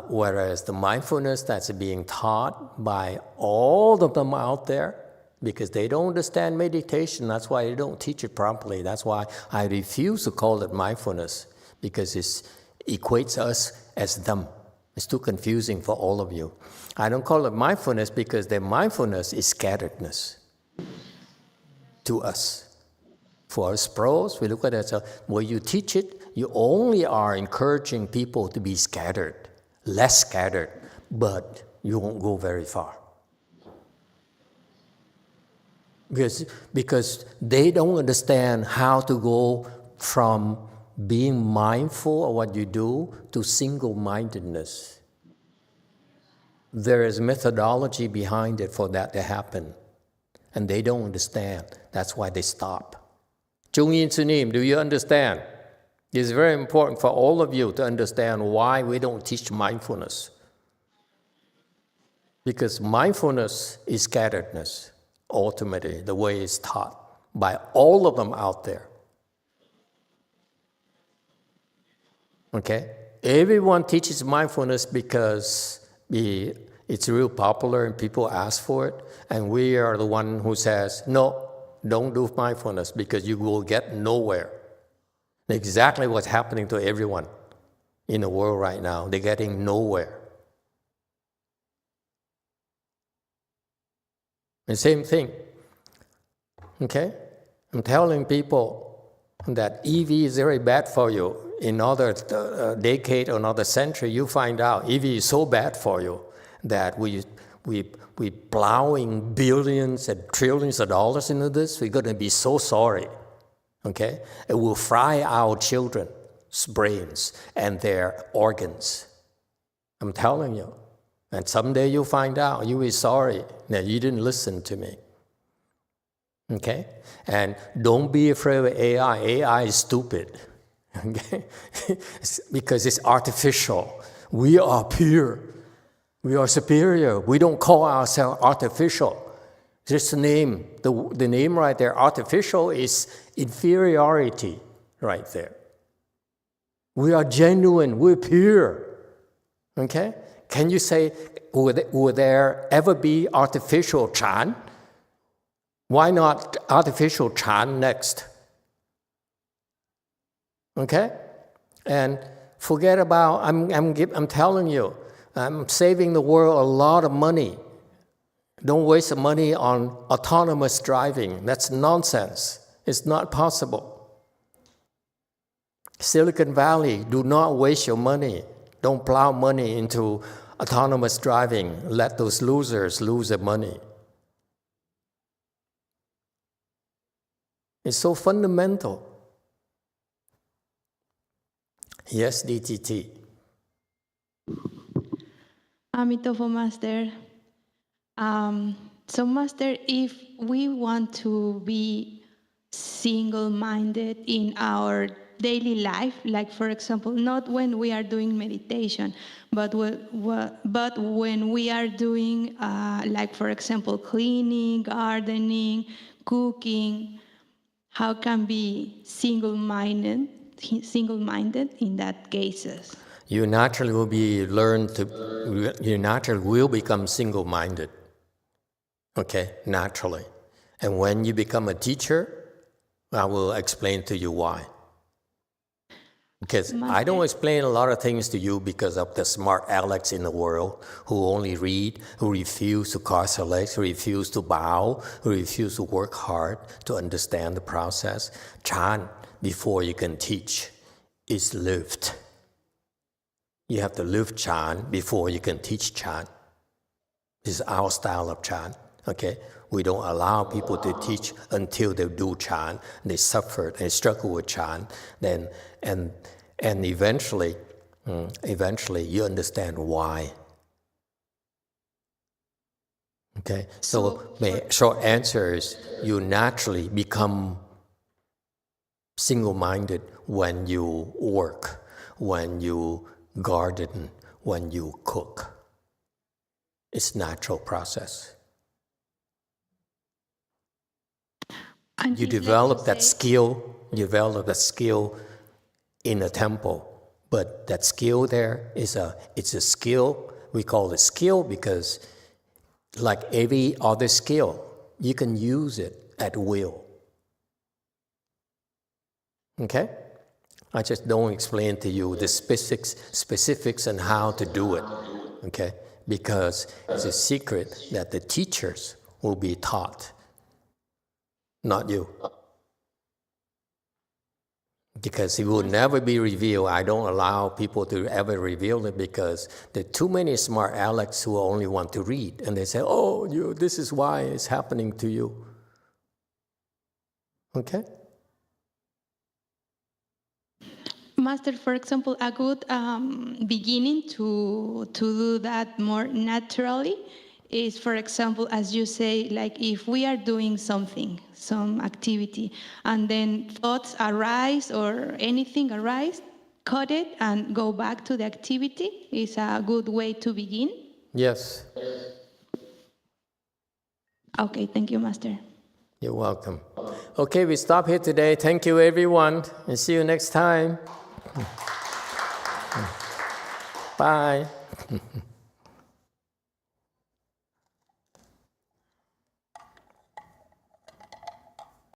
whereas the mindfulness that's being taught by all of them out there, because they don't understand meditation, that's why they don't teach it properly. That's why I refuse to call it mindfulness, because it equates us as them. It's too confusing for all of you. I don't call it mindfulness because their mindfulness is scatteredness to us. For us pros, we look at it as when you teach it, you only are encouraging people to be scattered, less scattered, but you won't go very far. Because they don't understand how to go from being mindful of what you do to single-mindedness. There is methodology behind it for that to happen, and they don't understand. That's why they stop. Chung Yin Sunim, do you understand? It's very important for all of you to understand why we don't teach mindfulness. Because mindfulness is scatteredness, ultimately, the way it's taught by all of them out there. Okay? Everyone teaches mindfulness because it's real popular and people ask for it. And we are the one who says, no, don't do mindfulness because you will get nowhere. Exactly what's happening to everyone in the world right now. They're getting nowhere. The same thing. Okay? I'm telling people that EV is very bad for you. In another decade or another century, you find out EV is so bad for you that we plowing billions and trillions of dollars into this. We're going to be so sorry. Okay? It will fry our children's brains and their organs. I'm telling you. And someday you'll find out. You'll be sorry that you didn't listen to me. Okay? And don't be afraid of AI. AI is stupid. Okay? Because it's artificial. We are pure. We are superior. We don't call ourselves artificial. Just the name. The name right there, artificial, is inferiority right there. We are genuine. We're pure. Okay? Can you say, will there ever be artificial Chan? Why not artificial Chan next? Okay? And forget about, I'm telling you, I'm saving the world a lot of money. Don't waste the money on autonomous driving. That's nonsense. It's not possible. Silicon Valley, do not waste your money. Don't plow money into autonomous driving. Let those losers lose their money. It's so fundamental. Yes, DTT. Emitofuo, Master. So, Master, if we want to be single-minded in our daily life, like, for example, not when we are doing meditation, but when we are doing, like, for example, cleaning, gardening, cooking, how can be single-minded in that cases? You naturally will become single-minded. Okay, naturally. And when you become a teacher, I will explain to you why. Because I don't explain a lot of things to you because of the smart Alex in the world who only read, who refuse to cross their legs, who refuse to bow, who refuse to work hard to understand the process. Chan, before you can teach, is lived. You have to live Chan before you can teach Chan. This is our style of Chan, okay? We don't allow people to teach until they do Chan. They suffer, they struggle with Chan, and eventually you understand why. Okay, so short answer is you naturally become single-minded when you work, when you garden, when you cook. It's a natural process. And You develop that skill in a temple, but that skill there it's a skill. We call it skill because like every other skill, you can use it at will. Okay? I just don't explain to you the specifics and how to do it, okay? Because it's a secret that the teachers will be taught, not you. Because it will never be revealed. I don't allow people to ever reveal it because there are too many smart Alex who only want to read. And they say, oh, this is why it's happening to you. Okay? Master, for example, a good beginning to do that more naturally is, for example, as you say, like if we are doing something, some activity, and then thoughts arise or anything arise, cut it and go back to the activity is a good way to begin. Yes. Okay, thank you, Master. You're welcome. Okay, we stop here today. Thank you, everyone, and see you next time. Bye.